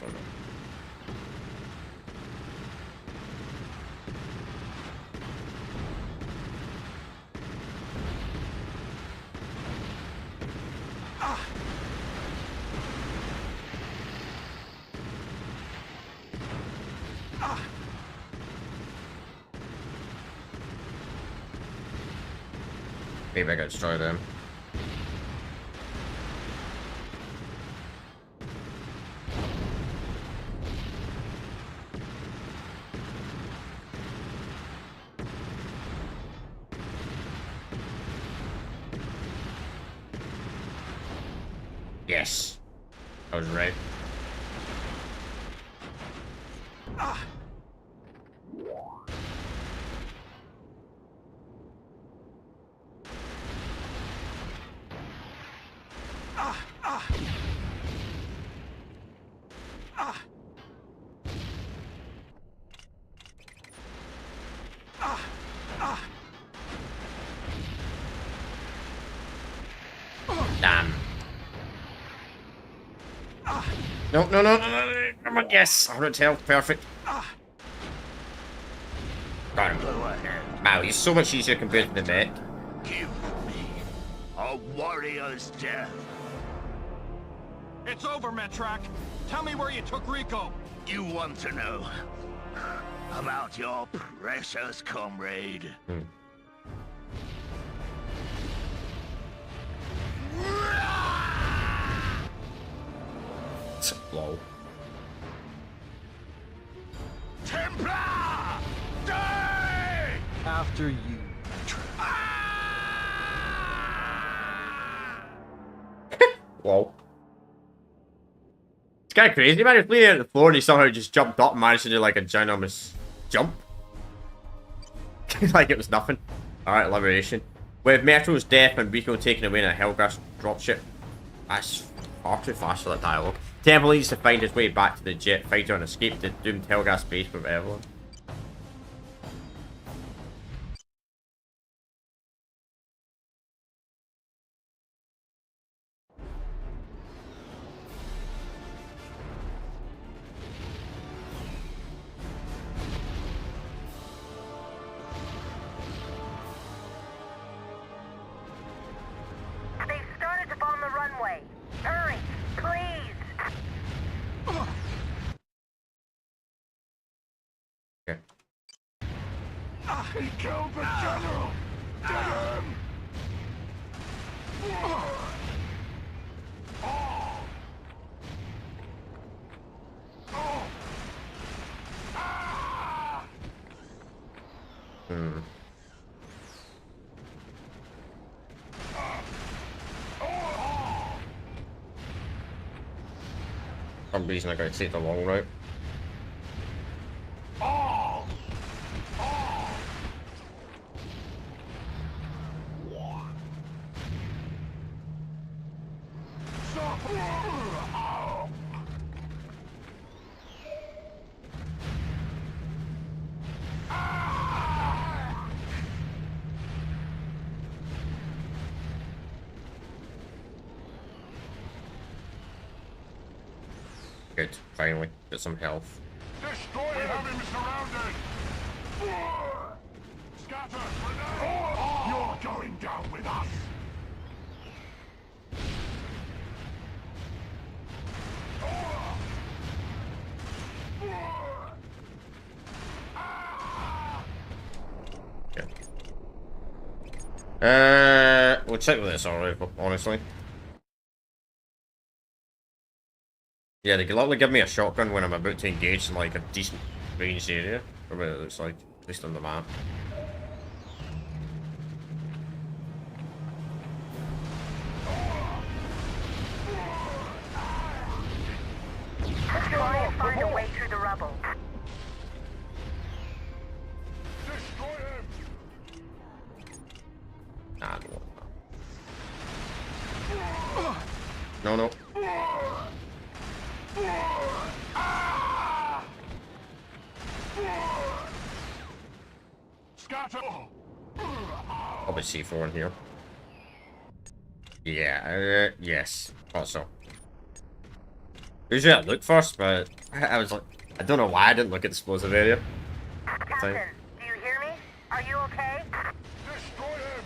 Maybe I gotta destroy them. Yes. I was right. Damn. No. Come on, yes. 100 health, perfect. Got him. Wow, he's so much easier compared to the mech. Give me a warrior's death. It's over, Metrak. Tell me where you took Rico. You want to know about your precious comrade? Lol. Templar! Die! After you, Lol. It's kind of crazy, man. He was bleeding out the floor and he somehow just jumped up and managed to do like a ginormous jump. Like it was nothing. Alright, liberation. With Metro's death and Rico taken away in a Hellgrass dropship. That's far too fast for that dialogue. Temple needs to find his way back to the jet fighter and escape the doomed Hellgrass base with Evelyn. They've started to bomb the runway. Hurry, please. Okay. He killed the general! some reason I gotta take the long route. Oh! Good, finally. Get some health. Destroy him! Have him surrounded! Scatter! Grenade! You're going down with us! We'll check with this rifle, honestly. Yeah, they can likely give me a shotgun when I'm about to engage in like a decent ranged area. Or what it looks like, at least on the map. Try and find a way through the rubble. Destroy him! Nah, I don't want that. No, no. Scatter! I'll be C4 in here. Yeah, yes. Thought so. Usually I look first, but I was like, I don't know why I didn't look at the explosive area. Captain, do you hear me? Are you okay? Destroy him!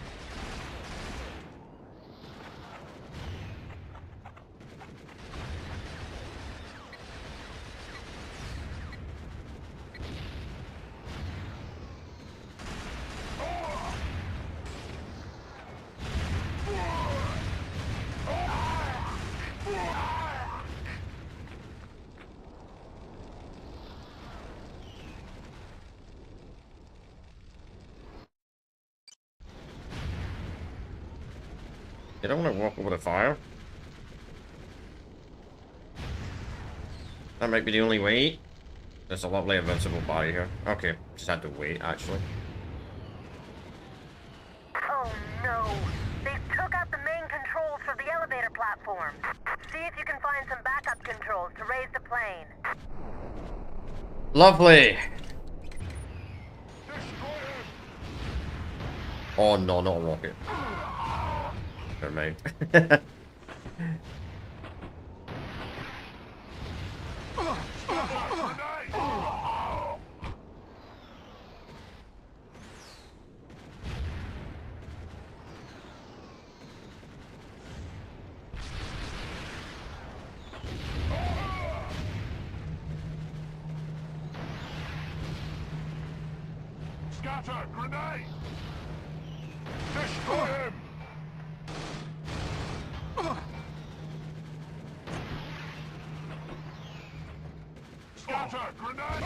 You don't want to walk over the fire. That might be the only way. There's a lovely invincible body here. Okay, just had to wait, actually. Oh no! They took out the main controls for the elevator platform. See if you can find some backup controls to raise the plane. Lovely! Oh no, not a rocket. Never mind. Scatter! Grenade! Destroy him! Scatter! Grenade!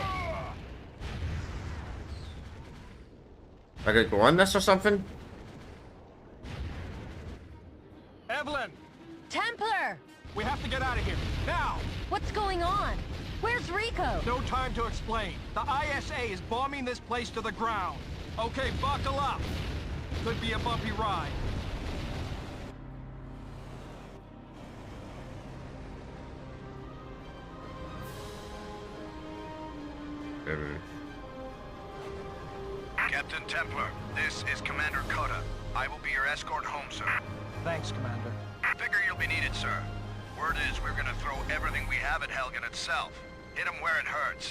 I could go on this or something? Evelyn, Templar! we have to get out of here, now! What's going on? Where's Rico? No time to explain. The ISA is bombing this place to the ground. Okay, buckle up. Could be a bumpy ride. Captain Templar, this is Commander Coda. I will be your escort home, sir. Thanks, Commander. Figure you'll be needed, sir. Word is we're gonna throw everything we have at Helgen itself. Hit him where it hurts.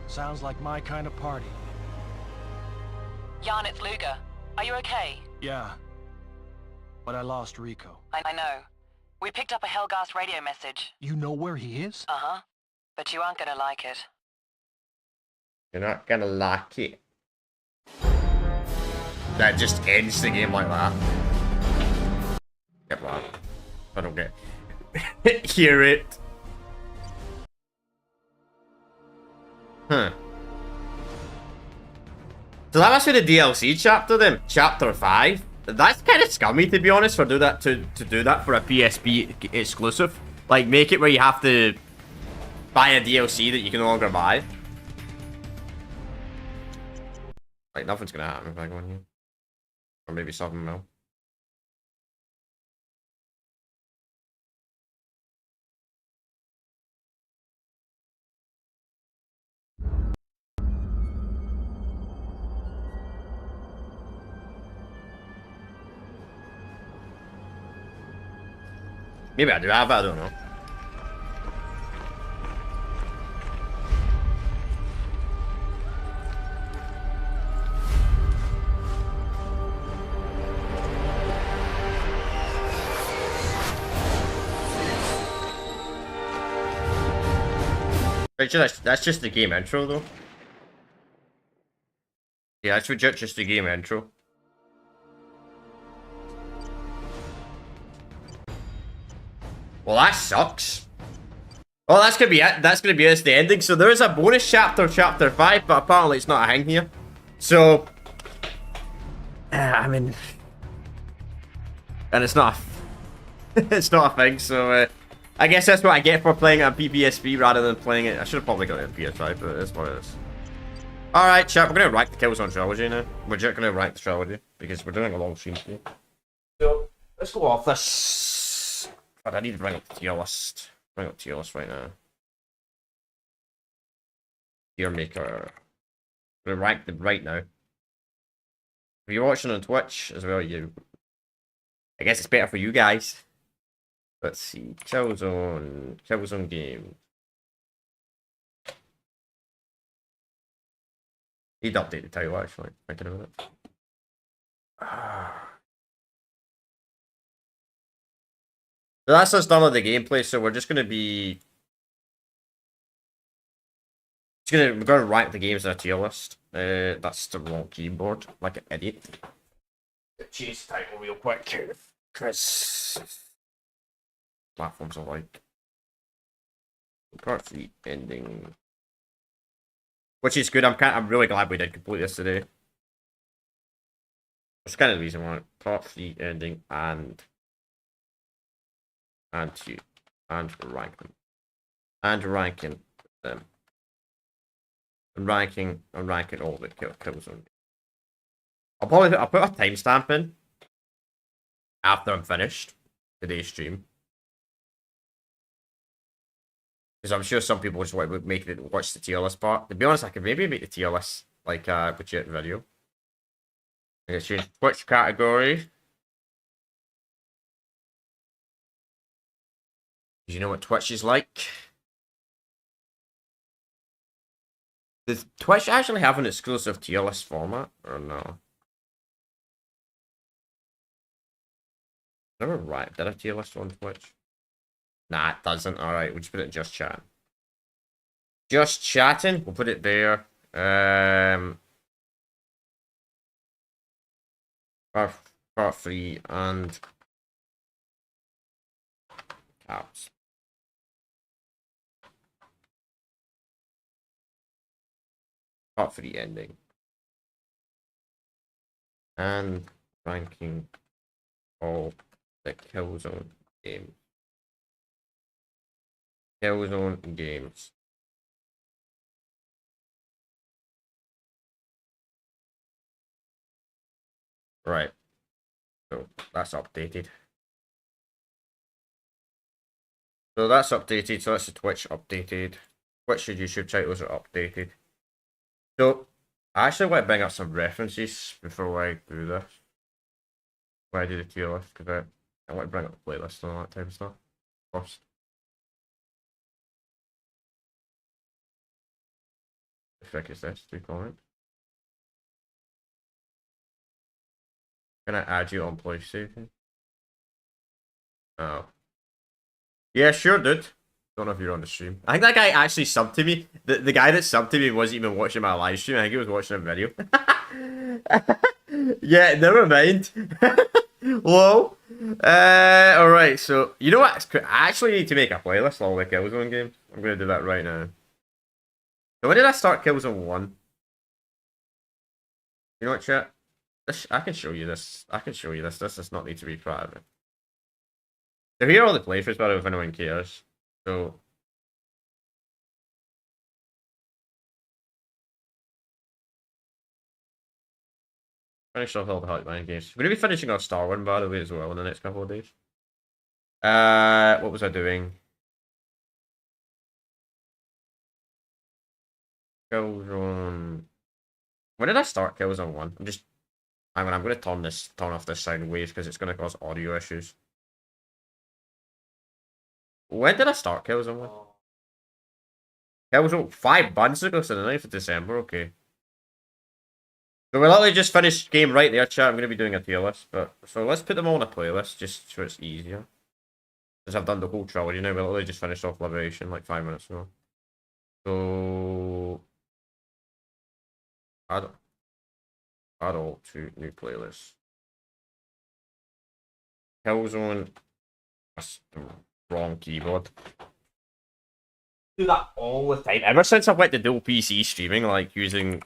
Sounds like my kind of party. Jan, it's Luger. Are you okay? Yeah. But I lost Rico. I know. We picked up a Helghast radio message. You know where he is? Uh-huh. But you aren't gonna like it. You're not gonna like it. That just ends the game like that. Get that. I don't get hear it. Huh. So that must be the DLC chapter then, chapter 5. That's kind of scummy to be honest for do that to do that for a PSP exclusive. Like make it where you have to buy a DLC that you can no longer buy. Like, nothing's gonna happen if I go in here. Or maybe something will. Maybe I do have it, I don't know. That's just the game intro, though. Yeah, that's just the game intro. Well, that sucks. Oh, that's gonna be it. That's gonna be it. It's the ending. So there is a bonus chapter, chapter 5, but apparently it's not a thing here. So, I mean, and it's not, it's not a thing. So, I guess that's what I get for playing it on PPSP rather than playing it. I should have probably got it on PS5, but it's what it is. All right, chat. We're gonna rank the Killzone trilogy now. We're just gonna rank the trilogy because we're doing a long stream today. So let's go off this. But I need to bring up the tier list. Bring up tier list right now. Tier maker. We're gonna rank them right now. If you're watching on Twitch as well, I guess it's better for you guys. Let's see. Killzone game. Need to update the title actually. Thinking about it. So that's us done with the gameplay. So we're just gonna be. We're gonna rank the games in a tier list. That's the wrong keyboard, like an idiot. Change the title real quick, because platforms are like part 3 ending, which is good. I'm really glad we did complete this today. That's kind of the reason why. Part 3 ending and 2 and ranking them. I'm ranking all the Killzone. I'll put a timestamp in after I'm finished today's stream, because I'm sure some people just want to watch the tier list part. To be honest, I could maybe make the tier list like a legit video. I'm gonna change Twitch category. You know what Twitch is like. Does Twitch actually have an exclusive tier list format or no? Never right. Did a tier list on Twitch? Nah, it doesn't. Alright, we'll just put it in just chat. Just chatting. We'll put it there. Part 3 and caps. Part 3 ending. And ranking all the Killzone games. Killzone games. Right. So that's updated. So that's updated. So that's the Twitch updated. Twitch and YouTube titles are updated. So I actually want to bring up some references before I do this. When I do the tier list, because I want to bring up the playlist and all that type of stuff first. The frick is this? 2 comments. Can I add you on PlayStation? Oh. Yeah, sure, dude. Don't know if you're on the stream. I think that guy actually subbed to me. The guy that subbed to me wasn't even watching my live stream. I think he was watching a video. Yeah, never mind. Whoa. Alright, so you know what? I actually need to make a playlist of all the Killzone games. I'm gonna do that right now. So when did I start Killzone 1? You know what, chat? I can show you this. This does not need to be private. So here are all the playthroughs, but if anyone cares. So Finish off all the Hotline games. We're going to be finishing off Star One, by the way, as well in the next couple of days. What was I doing? Killzone. When did I start Killzone 1? I'm going to turn off this sideways because it's going to cause audio issues. When did I start Killzone 1? Killzone 5 months ago, so the 9th of December, okay. So we literally just finished game right there, chat. I'm going to be doing a tier list, but so let's put them all in a playlist just so it's easier. Because I've done the whole trilogy now, we literally just finished off Liberation like 5 minutes ago. So add all to new playlists. Killzone. That's the wrong keyboard. Do that all the time. Ever since I went to dual PC streaming, like using,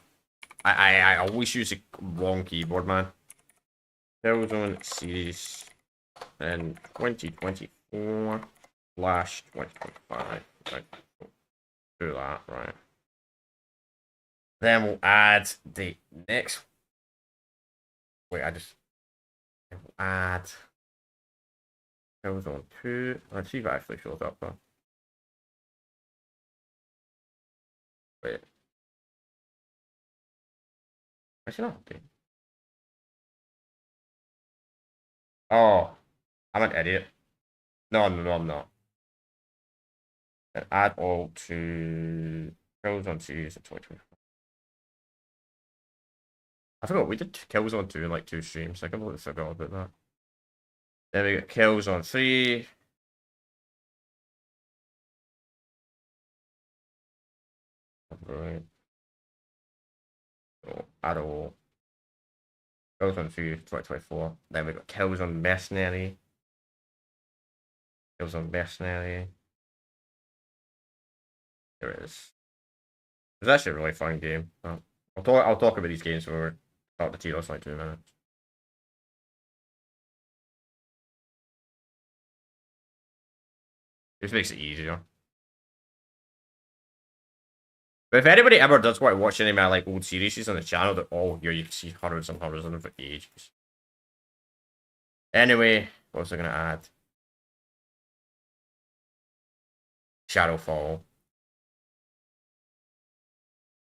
I always use the wrong keyboard, man. Killzone series in 2024 / 2025. Right. Do that, right. Then we'll add the next. Wait, we'll add Killzone 2. Let's see if it actually shows up though. Wait. Actually, not. Okay. Oh, I'm an idiot. No, I'm not. And add all to Killzone series in 2024. I forgot we did Killzone 2 in like 2 streams. I completely forgot about that. Then we got Killzone 3. Right. So add all. Killzone 3 2024. Then we got Killzone Mercenary. Killzone Mercenary. There it is. It's actually a really fun game. I'll talk about these games when we're about the tier list in like 2 minutes. This makes it easier. But if anybody ever does want to watch any of my like old series on the channel, they're all here. You can see hundreds and hundreds of them for ages. Anyway, what was I gonna add? Shadowfall.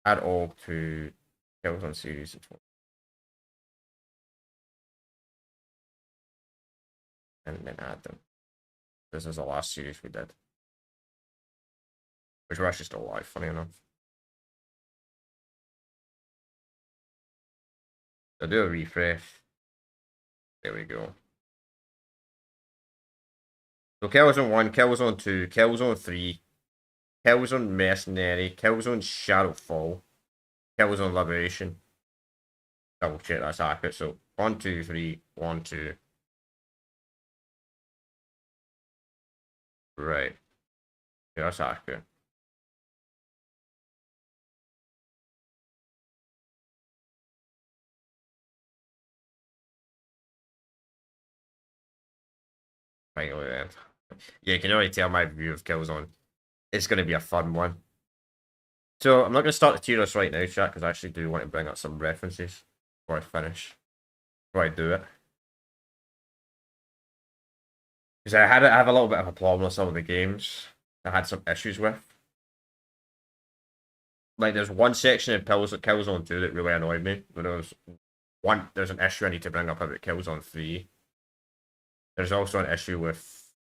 Add all to Killzone series. And then add them. This is the last series we did. Which we're actually still alive, funny enough. I'll do a refresh. There we go. So Killzone 1, Killzone 2, Killzone 3, Killzone Mercenary, Killzone Shadowfall, Killzone Liberation. Double check that's accurate. So 1, 2, 3, 1, 2. Right. Yeah, that's accurate. Finally then. Yeah, you can already tell my view of Killzone. It's going to be a fun one. So I'm not going to start the tier list right now, chat, because I actually do want to bring up some references before I finish. Before I do it. Because I have a little bit of a problem with some of the games I had some issues with. Like there's one section in Killzone 2 that really annoyed me. But there's an issue I need to bring up about Killzone 3. There's also an issue with,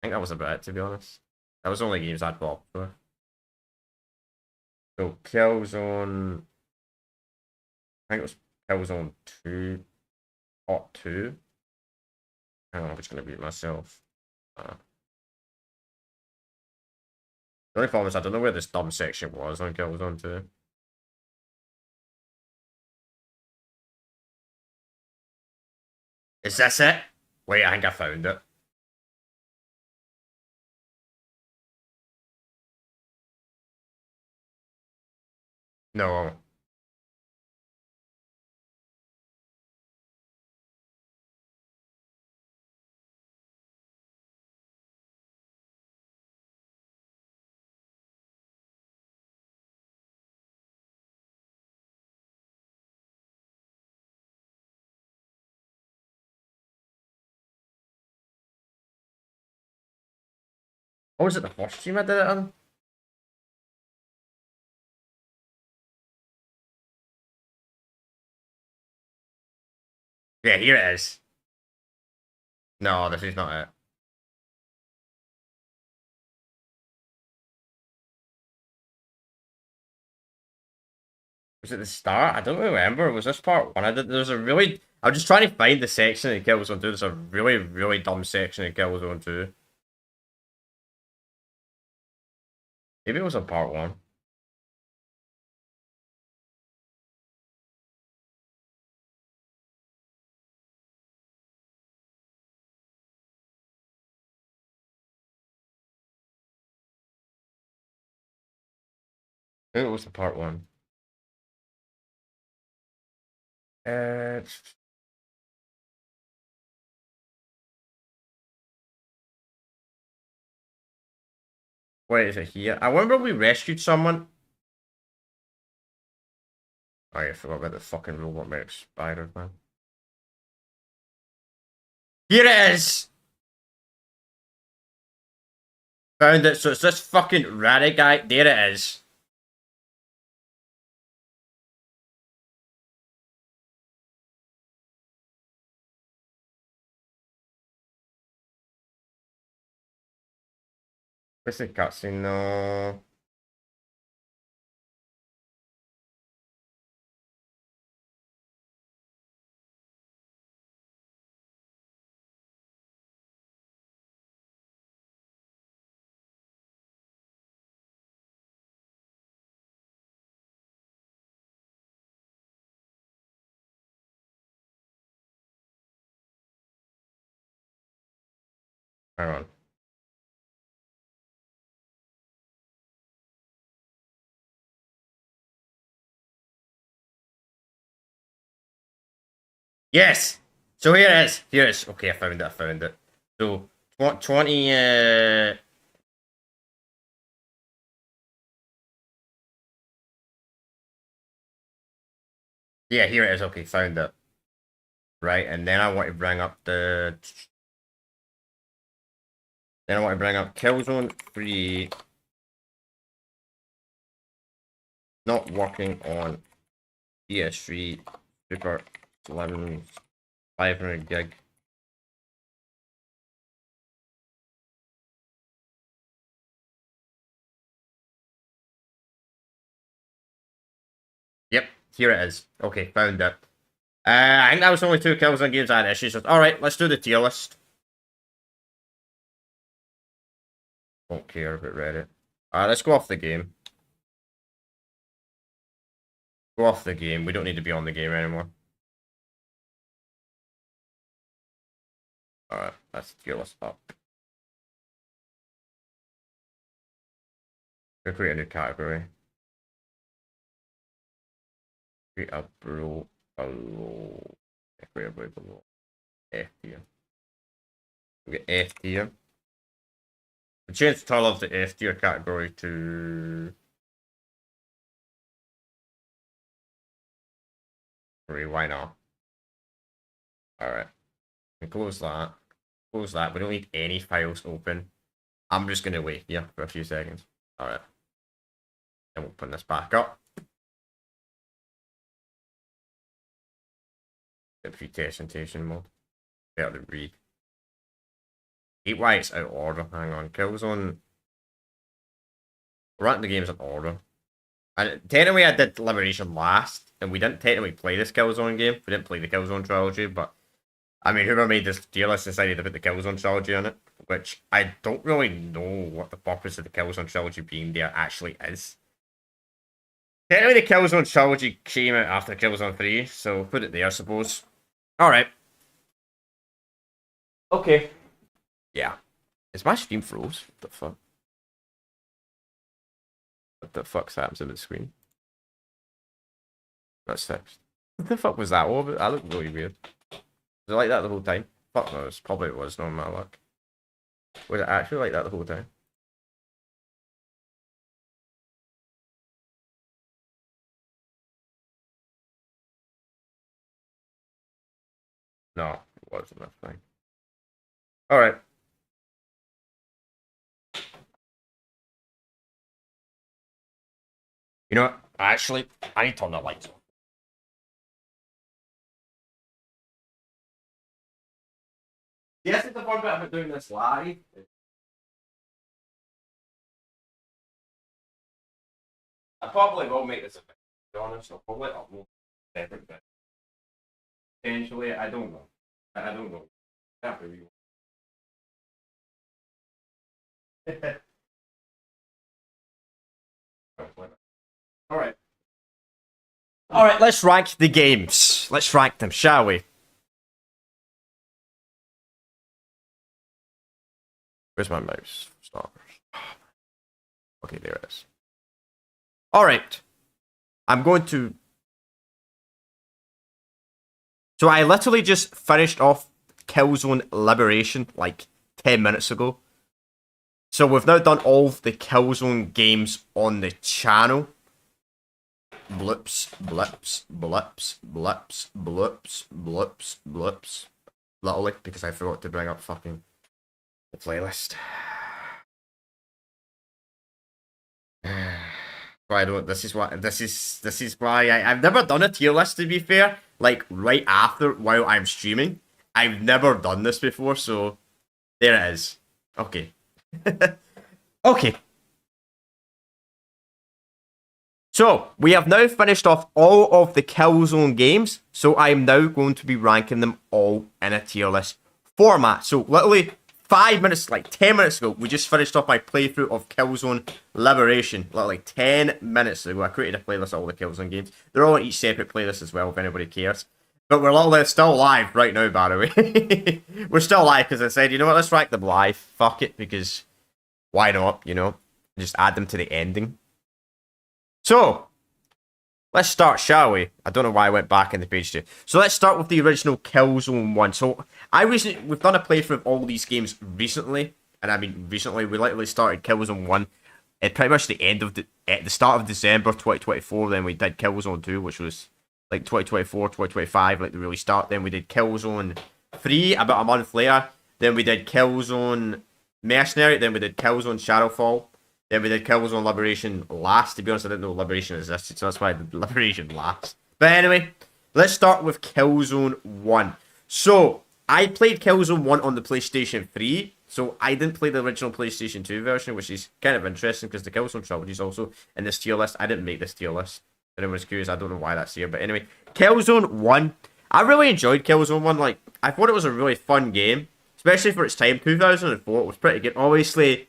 I think that was about it, to be honest. That was the only games I'd bought with. So Killzone, I think it was Killzone 2, Hot 2. I don't know if it's going to beat myself. The only problem is I don't know where this dumb section was on Killzone 2. Is this it? Wait, I think I found it. No. Or was it the first stream I did it on? Yeah, here it is. No, this is not it. Was it the start? I don't remember. Was this part one? There's a really... I'm just trying to find the section in Killzone 2. There's a really, really dumb section in Killzone 2. Maybe it was on part one. Maybe it was the part one. Uh, Wait, is it here? I remember we rescued someone. Oh, yeah, I forgot about the fucking robot mech spider, man. Here it is! Found it, so it's this fucking ratty guy. There it is. What's the cutscene? No. Hang on. Yes! So here it is. Here it is. Okay, I found it. I found it. So, 20, yeah, here it is. Okay, found it. Right, and then I want to bring up the... Then I want to bring up Killzone 3. Not working on PS3 Super Slim 500 gig. Yep, here it is. Okay, found it. I think that was only 2 kills on games I had issues with. Alright, let's do the tier list. Don't care about Reddit. Let's go off the game. Go off the game. We don't need to be on the game anymore. Alright, that's tier list up. We'll create a new category. Create a below. Create a below. F tier. We get F tier. We change the title of the F tier category to... Why not? Alright. Close that. Close that. We don't need any files open. I'm just going to wait here for a few seconds. Alright. Then we'll open this back up. Get a few presentation mode. Better to read. Hate why it's out of order. Hang on. Killzone. We're ranking the games in order. And technically I did Liberation last, and we didn't technically play this Killzone game. We didn't play the Killzone trilogy, but I mean, whoever made this tier list decided to put the Killzone trilogy on it, which I don't really know what the purpose of the Killzone trilogy being there actually is. Technically, the Killzone trilogy came out after Killzone 3, so put it there, I suppose. Alright. Okay. Yeah. Is my stream froze? What the fuck? What the fuck's happened to the screen? That's fixed. What the fuck was that? Oh, that looked really weird. Was it like that the whole time? Fuck knows. Probably it was, no matter luck. Was it actually like that the whole time? No, it wasn't. That's fine. Alright. You know what? Actually, I need to turn the lights on. Yes, it's the fun bit about doing this live. I probably will make this a bit, to be honest. I'll probably upload a separate bit. Potentially, I don't know. I don't know. Can't be real. Alright. Alright, let's rank the games. Let's rank them, shall we? Where's my mouse? Stars. Okay, there it is. Alright. I'm going to... So I literally just finished off Killzone Liberation like 10 minutes ago. So we've now done all of the Killzone games on the channel. Blips, blips, blips, blips, blips, blips, blips. Literally, because I forgot to bring up fucking the playlist. I don't. This is why I've never done a tier list, to be fair. Like right after while I'm streaming, I've never done this before. So there it is. Okay. Okay. So we have now finished off all of the Killzone games. So I am now going to be ranking them all in a tier list format. So literally 5 minutes, like 10 minutes ago, we just finished off my playthrough of Killzone Liberation. Literally 10 minutes ago, I created a playlist of all the Killzone games. They're all on each separate playlist as well, if anybody cares. But we're literally still live right now, by the way. We're still live because I said, you know what, let's rank them live. Fuck it, because why not, you know? Just add them to the ending. So, let's start, shall we? I don't know why I went back in the page too. So let's start with the original Killzone 1. So we've done a playthrough of all these games recently, and I mean recently. We literally started Killzone 1 at pretty much at the start of December 2024. Then we did Killzone 2, which was like 2024, 2025, like the really start. Then we did Killzone 3 about a month later. Then we did Killzone Mercenary. Then we did Killzone Shadowfall. Then we did Killzone Liberation last. To be honest, I didn't know Liberation existed, so that's why I did Liberation last. But anyway, let's start with Killzone 1. So, I played Killzone 1 on the PlayStation 3, so I didn't play the original PlayStation 2 version, which is kind of interesting because the Killzone trilogy is also in this tier list. I didn't make this tier list. If anyone's curious, I don't know why that's here. But anyway, Killzone 1. I really enjoyed Killzone 1. Like, I thought it was a really fun game, especially for its time. 2004, it was pretty good. Obviously,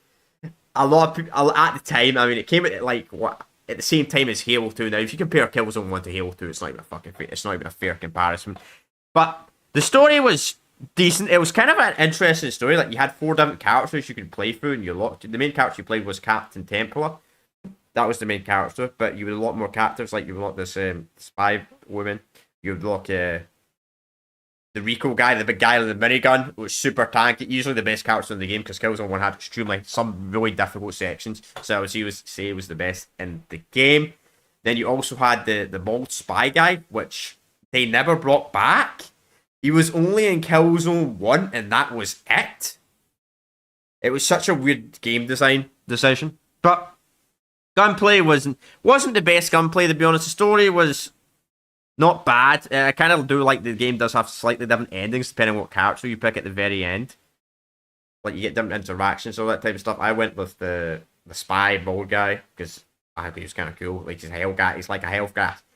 a lot of people at the time, I mean, it came at like what at the same time as Halo 2. Now, if you compare Killzone 1 to Halo 2, it's not even a fair comparison. But the story was decent. It was kind of an interesting story. Like, you had 4 different characters you could play through, and the main character you played was Captain Templar. That was the main character, but you had a lot more characters. Like, you had this spy woman. You had like the Rico guy, the big guy with the minigun, was super tanky. Usually the best character in the game because Killzone 1 had some really difficult sections. So I would say he was the best in the game. Then you also had the bald spy guy, which they never brought back. He was only in Killzone 1, and that was it. It was such a weird game design decision. But gunplay wasn't the best gunplay, to be honest. The story was not bad. I kind of do like the game does have slightly different endings depending on what character you pick at the very end. Like, you get different interactions, all that type of stuff. I went with the spy bald guy because I think he was kind of cool. Like, he's like a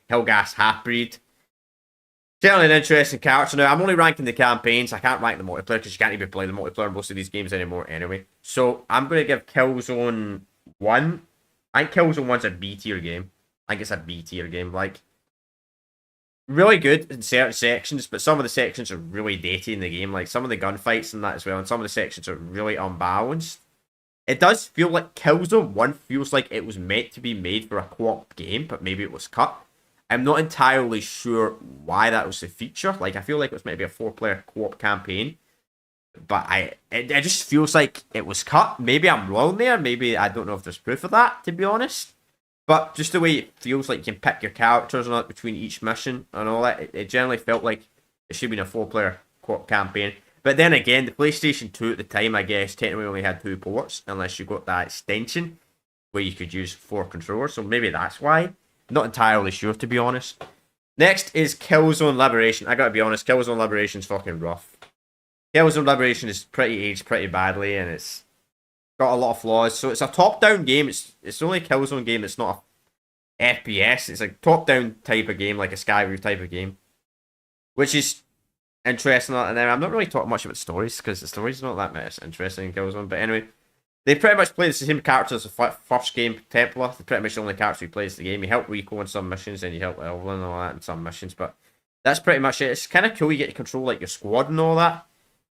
Hellgas half-breed. Certainly an interesting character. Now, I'm only ranking the campaigns. I can't rank the multiplayer because you can't even play the multiplayer in most of these games anymore anyway. So, I'm going to give Killzone 1. I think Killzone 1's a B tier game. I think it's a B tier game. Like, really good in certain sections, but some of the sections are really dated in the game. Like, some of the gunfights and that as well, and some of the sections are really unbalanced. It does feel like Killzone 1 feels like it was meant to be made for a co-op game, but maybe it was cut. I'm not entirely sure why that was the feature. Like, I feel like it was maybe a 4-player co-op campaign, but it just feels like it was cut. Maybe I'm wrong there. Maybe I don't know if there's proof of that, to be honest. But just the way it feels like you can pick your characters and all that between each mission and all that, it generally felt like it should have been a 4-player co-op campaign. But then again, the PlayStation 2 at the time, I guess, technically only had 2 ports, unless you got that extension. where you could use 4 controllers, so maybe that's why. Not entirely sure, to be honest. Next is Killzone Liberation. I gotta be honest, Killzone Liberation's fucking rough. Killzone Liberation is aged pretty badly, and it's got a lot of flaws. So it's a top-down game. It's only a Killzone game. It's not a FPS. It's a top-down type of game, like a Skyrim type of game, which is interesting. And then I'm not really talking much about stories because the story's not that much interesting in Killzone. But anyway, they pretty much play the same characters as the first game, Templar. They're pretty much the only character who plays the game. You help Rico in some missions, and you help Evelyn and all that in some missions. But that's pretty much it. It's kind of cool. You get to control like your squad and all that.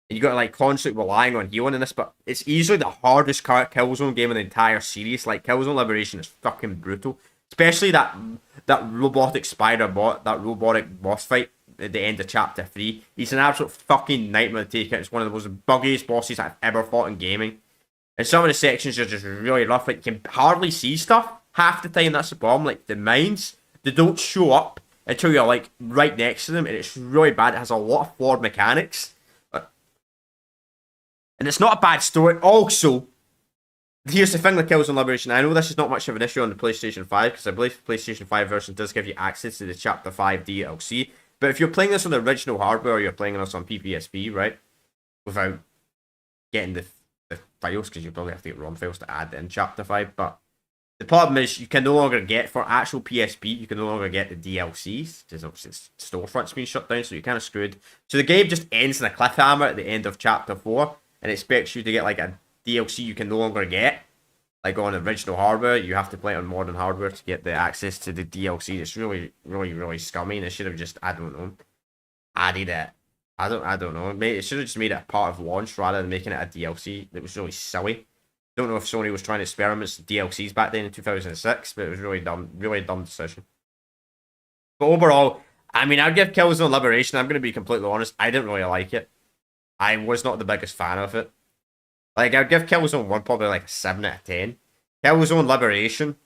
And you got to like constantly relying on healing in this, but it's easily the hardest Killzone game in the entire series. Like Killzone Liberation is fucking brutal, especially that robotic spider bot, that robotic boss fight at the end of chapter 3. He's an absolute fucking nightmare to take out. It's one of the most buggiest bosses I've ever fought in gaming. And some of the sections are just really rough. Like you can hardly see stuff half the time. That's the problem. Like the mines, they don't show up until you're like right next to them, and it's really bad. It has a lot of flawed mechanics. And it's not a bad story. Also, here's the thing with Killzone Liberation. I know this is not much of an issue on the PlayStation 5, because I believe the PlayStation 5 version does give you access to the Chapter 5 DLC. But if you're playing this on the original hardware, or you're playing this on PPSP, right, without getting the files, because you probably have to get ROM files to add in Chapter 5, but the problem is you can no longer get, for actual PSP, you can no longer get the DLCs, because obviously storefront's been shut down, so you're kind of screwed. So the game just ends in a cliffhanger at the end of Chapter 4, and expects you to get like a DLC you can no longer get. Like on original hardware, you have to play it on modern hardware to get the access to the DLC. It's really, really, really scummy, and they should have just, I don't know, added it. I don't know. It should have just made it a part of launch rather than making it a DLC. It was really silly. Don't know if Sony was trying to experiment with DLCs back then in 2006, but it was really dumb decision. But overall, I mean, I'd give Killzone Liberation. I'm going to be completely honest. I didn't really like it. I was not the biggest fan of it. Like, I'd give Killzone 1 probably like a 7 out of 10. Killzone Liberation.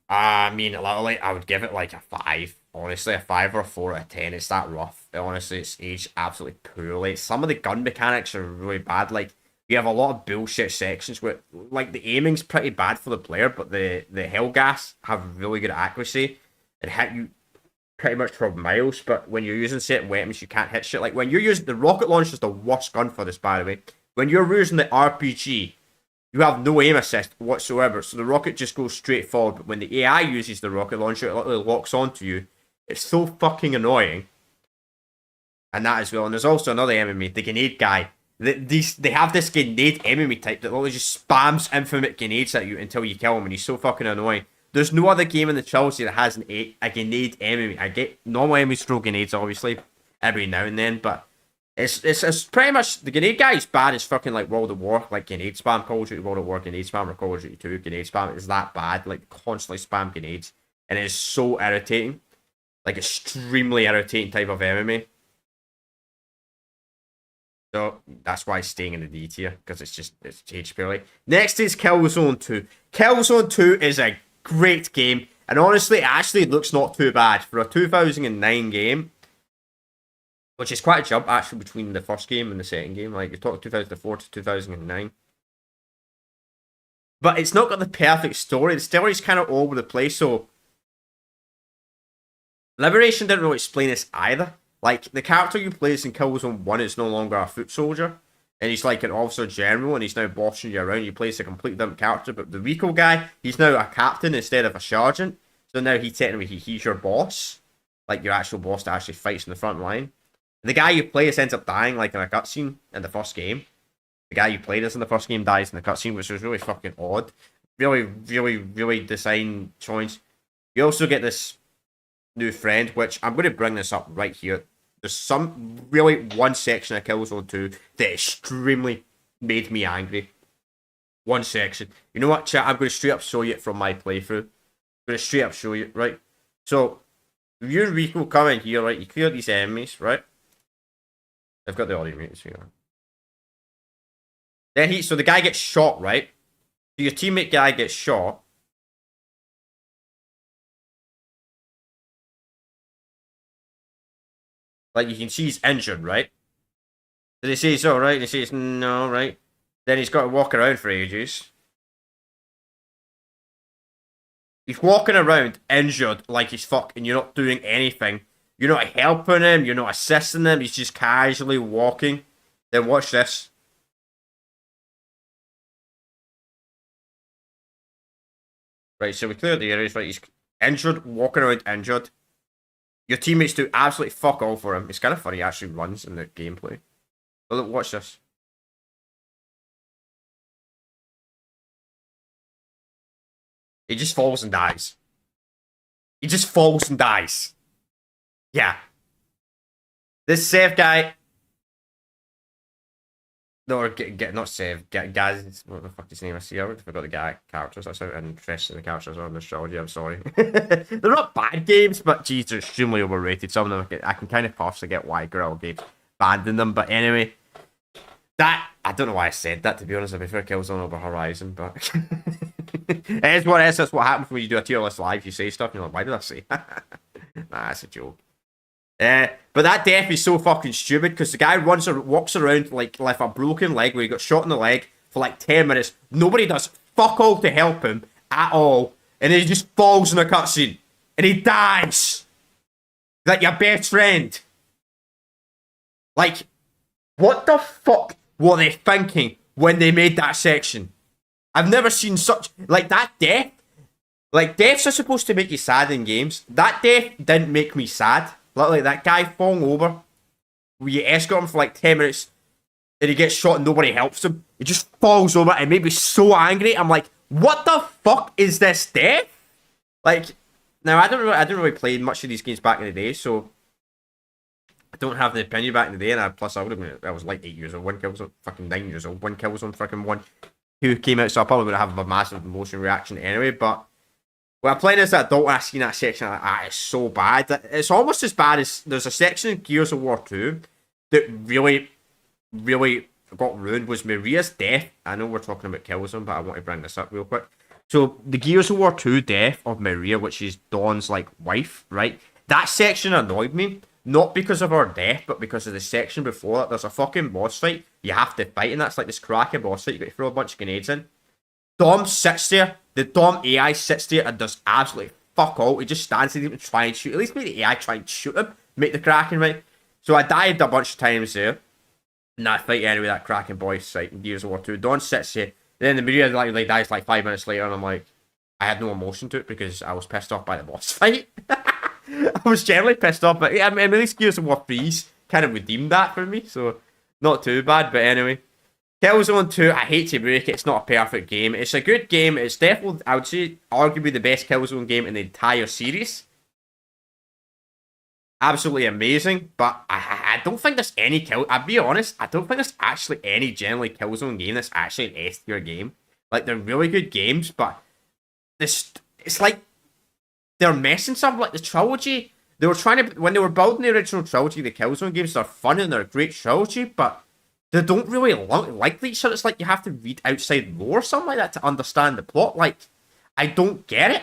I mean, literally, I would give it like a 5. Honestly, a 5 or a 4 out of 10. It's that rough. Honestly, it's aged absolutely poorly. Some of the gun mechanics are really bad. Like, you have a lot of bullshit sections where, like, the aiming's pretty bad for the player, but the Hellgas have really good accuracy and hit you pretty much for miles, but when you're using certain weapons, you can't hit shit. Like, when you're using the rocket launcher is the worst gun for this, by the way. When you're using the RPG, you have no aim assist whatsoever, so the rocket just goes straight forward, but when the AI uses the rocket launcher, it literally locks onto you. It's so fucking annoying. And that as well. And there's also another enemy, the grenade guy. They have this grenade enemy type that literally just spams infinite grenades at you until you kill him, and he's so fucking annoying. There's no other game in the trilogy that has a grenade enemy. I get normal enemies throw grenades, obviously, every now and then, but it's pretty much, the grenade guy is bad as fucking like World of War, like grenade spam, Call of Duty World of War, grenade spam, or Call of Duty 2, grenade spam. It's that bad, like constantly spam grenades, and it is so irritating, like extremely irritating type of enemy. So that's why it's staying in the D tier, because it's aged poorly. Next is Killzone 2. Killzone 2 is a great game, and honestly, it actually looks not too bad for a 2009 game, which is quite a jump actually between the first game and the second game. Like, you're talking 2004 to 2009, but it's not got the perfect story. The story's kind of all over the place. So Liberation didn't really explain this either. Like, the character you play in Killzone 1 is no longer a foot soldier, and he's like an officer general, and he's now bossing you around. You play as a completely different character, but the Rico guy, he's now a captain instead of a sergeant. So now he's your boss, like your actual boss that actually fights in the front line. The guy you play ends up dying, like in a cutscene in the first game. The guy you played as in the first game dies in the cutscene, which was really fucking odd. Really, really, really design choice. You also get this new friend, which I'm going to bring this up right here. There's one section of Killzone 2 that extremely made me angry. One section. You know what, chat? I'm going to straight up show you it from my playthrough. I'm going to straight up show you, right? So, if you and Rico come in here, right, you clear these enemies, right? I've got the audio muted here. Then so the guy gets shot, right? So your teammate guy gets shot. Like, you can see he's injured, right? So they say it's alright, they say it's no, right? Then he's got to walk around for ages. He's walking around injured like he's fucking. You're not doing anything. You're not helping him. You're not assisting him. He's just casually walking. Then watch this. Right, so we cleared the areas. Right, he's injured, walking around injured. Your teammates do absolutely fuck all for him. It's kind of funny he actually runs in the gameplay. But look, watch this. He just falls and dies. He just falls and dies. Yeah. This Save guy... No, or not Save. Gaz... What the fuck is his name? I see. I already forgot the guy characters. That's how interesting the characters are in this trilogy. I'm sorry. They're not bad games, but geez, they're extremely overrated. Some of them, I can kind of partially get why Guerrilla Games abandoned them. But anyway... That... I don't know why I said that, to be honest. I prefer Killzone over Horizon, but... It is what it is. That's what happens when you do a tier list live. You say stuff and you're like, why did I say that? Nah, that's a joke. But that death is so fucking stupid because the guy walks around like a broken leg where he got shot in the leg for like 10 minutes. Nobody does fuck all to help him at all. And then he just falls in a cutscene. And he dies. Like your best friend. Like, what the fuck were they thinking when they made that section? I've never seen such... Like, that death... Like, deaths are supposed to make you sad in games. That death didn't make me sad. Like that guy falling over, where you escort him for like 10 minutes, and he gets shot and nobody helps him. He just falls over and made me so angry. I'm like, what the fuck is this death? Like, now I didn't really play much of these games back in the day, so I don't have the opinion back in the day. And I was like 8 years old, one Killzone, fucking 9 years old, one Killzone, fucking 1, 2 came out, so I probably would have a massive emotion reaction anyway. But when I'm playing as an adult and I seen that section, I'm like, it's so bad. It's almost as bad as there's a section in Gears of War 2 that really, really got ruined was Maria's death. I know we're talking about Killzone, but I want to bring this up real quick. So the Gears of War 2 death of Maria, which is Dawn's like wife, right? That section annoyed me. Not because of her death, but because of the section before it. There's a fucking boss fight you have to fight, and that's like this cracking boss fight. You got to throw a bunch of grenades in. Dom sits there. The Dom AI sits there and does absolutely fuck all. He just stands there and try and shoot. At least make the AI try and shoot him. Make the Kraken right. So I died a bunch of times there. In that fight anyway, that Kraken boss fight in Gears of War 2. Dawn sits there. Then the Maria like dies like 5 minutes later, and I'm like, I had no emotion to it because I was pissed off by the boss fight. I was generally pissed off, but I mean, at least Gears of War 3's kind of redeemed that for me, so not too bad. But anyway, Killzone 2, I hate to break it, it's not a perfect game. It's a good game. It's definitely, I would say, arguably the best Killzone game in the entire series. Absolutely amazing, but I don't think there's any I'll be honest, I don't think there's actually any generally Killzone game that's actually an S tier game. Like, they're really good games, but it's like they're messing something. Like the trilogy, they were trying to, when they were building the original trilogy, the Killzone games, they're fun and they're a great trilogy, but they don't really like each other. It's like you have to read outside lore or something like that to understand the plot. Like, I don't get it.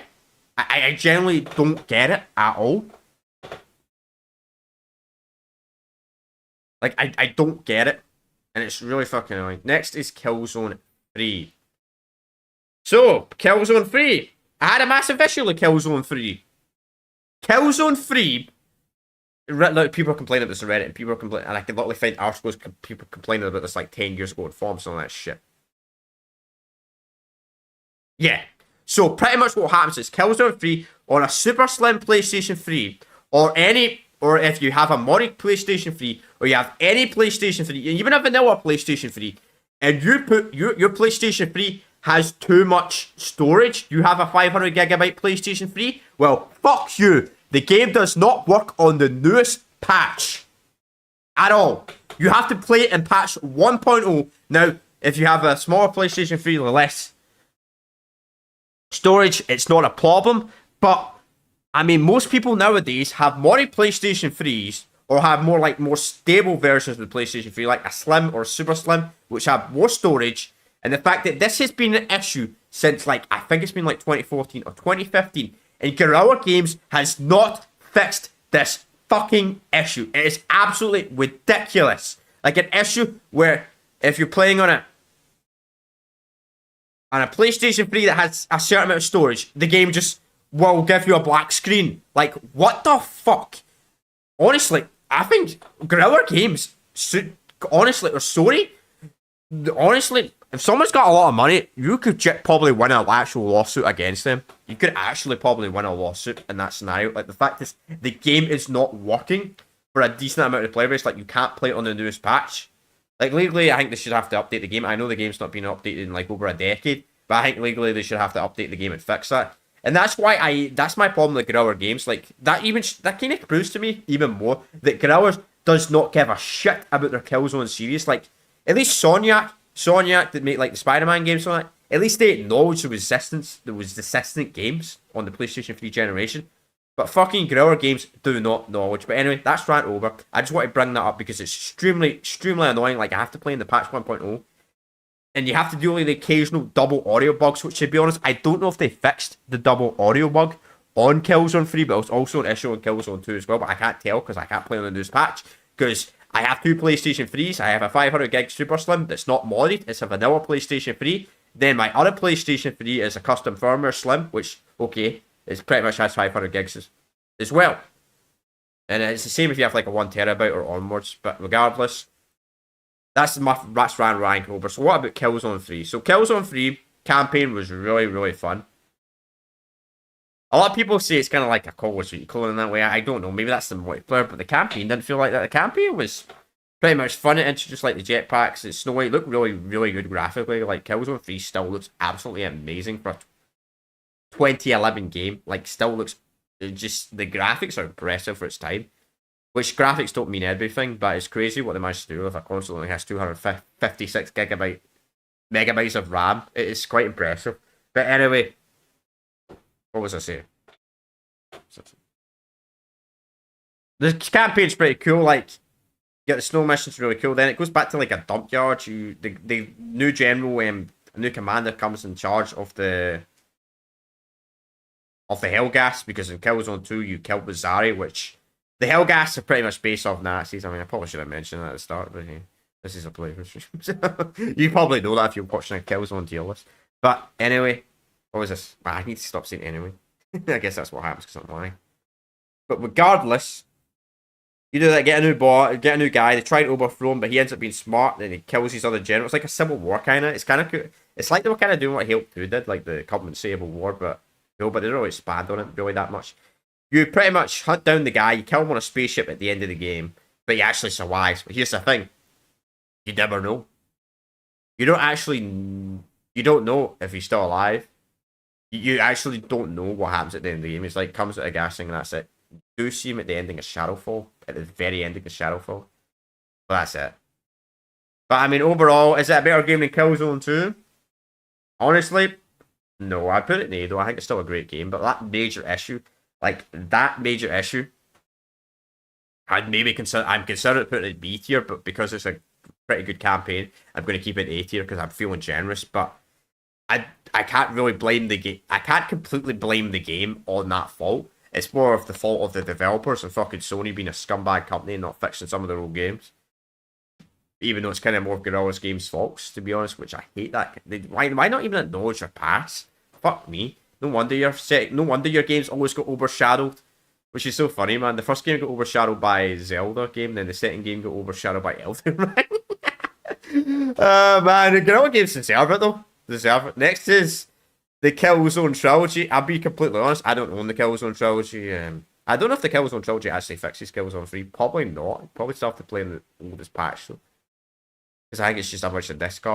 I generally don't get it at all. Like, I don't get it. And it's really fucking annoying. Next is Killzone 3. So, Killzone 3. I had a massive issue with Killzone 3. Killzone 3... Like, people are complaining about this on Reddit, and people are complaining, and I can literally find articles, people complaining about this like 10 years ago in forums and all that shit. Yeah. So, pretty much what happens is Killzone 3 on a super slim PlayStation 3, or if you have a modded PlayStation 3, or you have any PlayStation 3, even a vanilla PlayStation 3, and you put your PlayStation 3 has too much storage, you have a 500GB PlayStation 3, well, fuck you. The game does not work on the newest patch at all. You have to play it in patch 1.0. Now, if you have a smaller PlayStation 3 or less storage, it's not a problem, but I mean, most people nowadays have modded PlayStation 3s or have more stable versions of the PlayStation 3, like a Slim or a Super Slim, which have more storage. And the fact that this has been an issue since, like, I think it's been like 2014 or 2015, and Guerrilla Games has not fixed this fucking issue. It is absolutely ridiculous. Like, an issue where if you're playing on a and a PlayStation 3 that has a certain amount of storage, the game just will give you a black screen. Like, what the fuck? Honestly, I think Guerrilla Games, honestly, or Sony, honestly, if someone's got a lot of money, you could probably win an actual lawsuit against them. You could actually probably win a lawsuit in that scenario. Like, the fact is, the game is not working for a decent amount of player base. Like, you can't play it on the newest patch. Like, legally, I think they should have to update the game. I know the game's not been updated in, like, over a decade, but I think legally they should have to update the game and fix that. And that's why that's my problem with Guerrilla Games. Like, that kind of proves to me even more that Guerrilla does not give a shit about their Killzone series. Like, at least Soniac that make, like, the Spider-Man games on it, at least they acknowledge there was resistant games on the PlayStation 3 generation. But fucking Guerrilla Games do not acknowledge. But anyway, that's rant over. I just want to bring that up because it's extremely, extremely annoying. Like, I have to play in the patch 1.0. And you have to deal with the occasional double audio bugs, which, to be honest, I don't know if they fixed the double audio bug on Killzone 3, but it's also an issue on Killzone 2 as well. But I can't tell because I can't play on the newest patch. Because I have two PlayStation 3s. I have a 500 gig Super Slim that's not modded. It's a vanilla PlayStation 3. Then my other PlayStation 3 is a custom firmware Slim, which, okay, it pretty much has 500 gigs as well. And it's the same if you have like a 1 terabyte or onwards. But regardless, that's rank over. So what about Killzone 3? So Killzone 3 campaign was really, really fun. A lot of people say it's kind of like a Call of Duty clone in that way. I don't know. Maybe that's the multiplayer, but the campaign didn't feel like that. The campaign was pretty much fun. It introduced like the jetpacks. It's snowy. It looked really, really good graphically. Like Killzone 3 still looks absolutely amazing for a 2011 game. Like still looks just the graphics are impressive for its time. Which graphics don't mean everything, but it's crazy what they managed to do with a console that only has 256 megabytes of RAM. It is quite impressive. But anyway, what was I saying? The campaign's pretty cool. Like, you get the snow missions really cool. Then it goes back to like a dump yard. The new general, a new commander comes in charge of the Hellgas, because in Killzone 2 you killed Bazari, which the Hellgas are pretty much based off Nazis. I mean, I probably should have mentioned that at the start, but hey, this is a playthrough stream. You probably know that if you're watching a Killzone tier list. But anyway, what was this? I need to stop saying anyway. I guess that's what happens because I'm lying. But regardless, you do that, get a new bot, get a new guy, they try to overthrow him, but he ends up being smart, then he kills his other general. It's like a civil war kind of. It's kind of cool. It's like they were kind of doing what Halo 2 did, like the Covenant Civil War, but no, but they don't really expand on it really that much. You pretty much hunt down the guy, you kill him on a spaceship at the end of the game, but he actually survives. But here's the thing, you never know. You don't know if he's still alive. You actually don't know what happens at the end of the game. It's like comes at a gas thing and that's it. You do see him at the ending of Shadowfall, at the very ending of Shadowfall. But that's it. But I mean, overall, is it a better game than Killzone 2? Honestly, no. I put it in A though. I think it's still a great game, but that major issue, I'd maybe consider. I'm considering putting it in B tier, but because it's a pretty good campaign, I'm going to keep it in A tier because I'm feeling generous. But I can't really blame the game. I can't completely blame the game on that fault. It's more of the fault of the developers and fucking Sony being a scumbag company and not fixing some of their old games. Even though it's kind of more Guerrilla Games' faults, to be honest, which I hate that. Why not even acknowledge your past? Fuck me. No wonder your games always got overshadowed. Which is so funny, man. The first game got overshadowed by Zelda game, then the second game got overshadowed by Elden Ring. Man, the Guerrilla Games deserve it though. Deserve it. Next is the Killzone trilogy. I'll be completely honest, I don't own the Killzone trilogy. I don't know if the Killzone trilogy actually fixes Killzone 3. Probably not. Probably still have to play in the oldest patch though. Because I think it's just a bunch of disc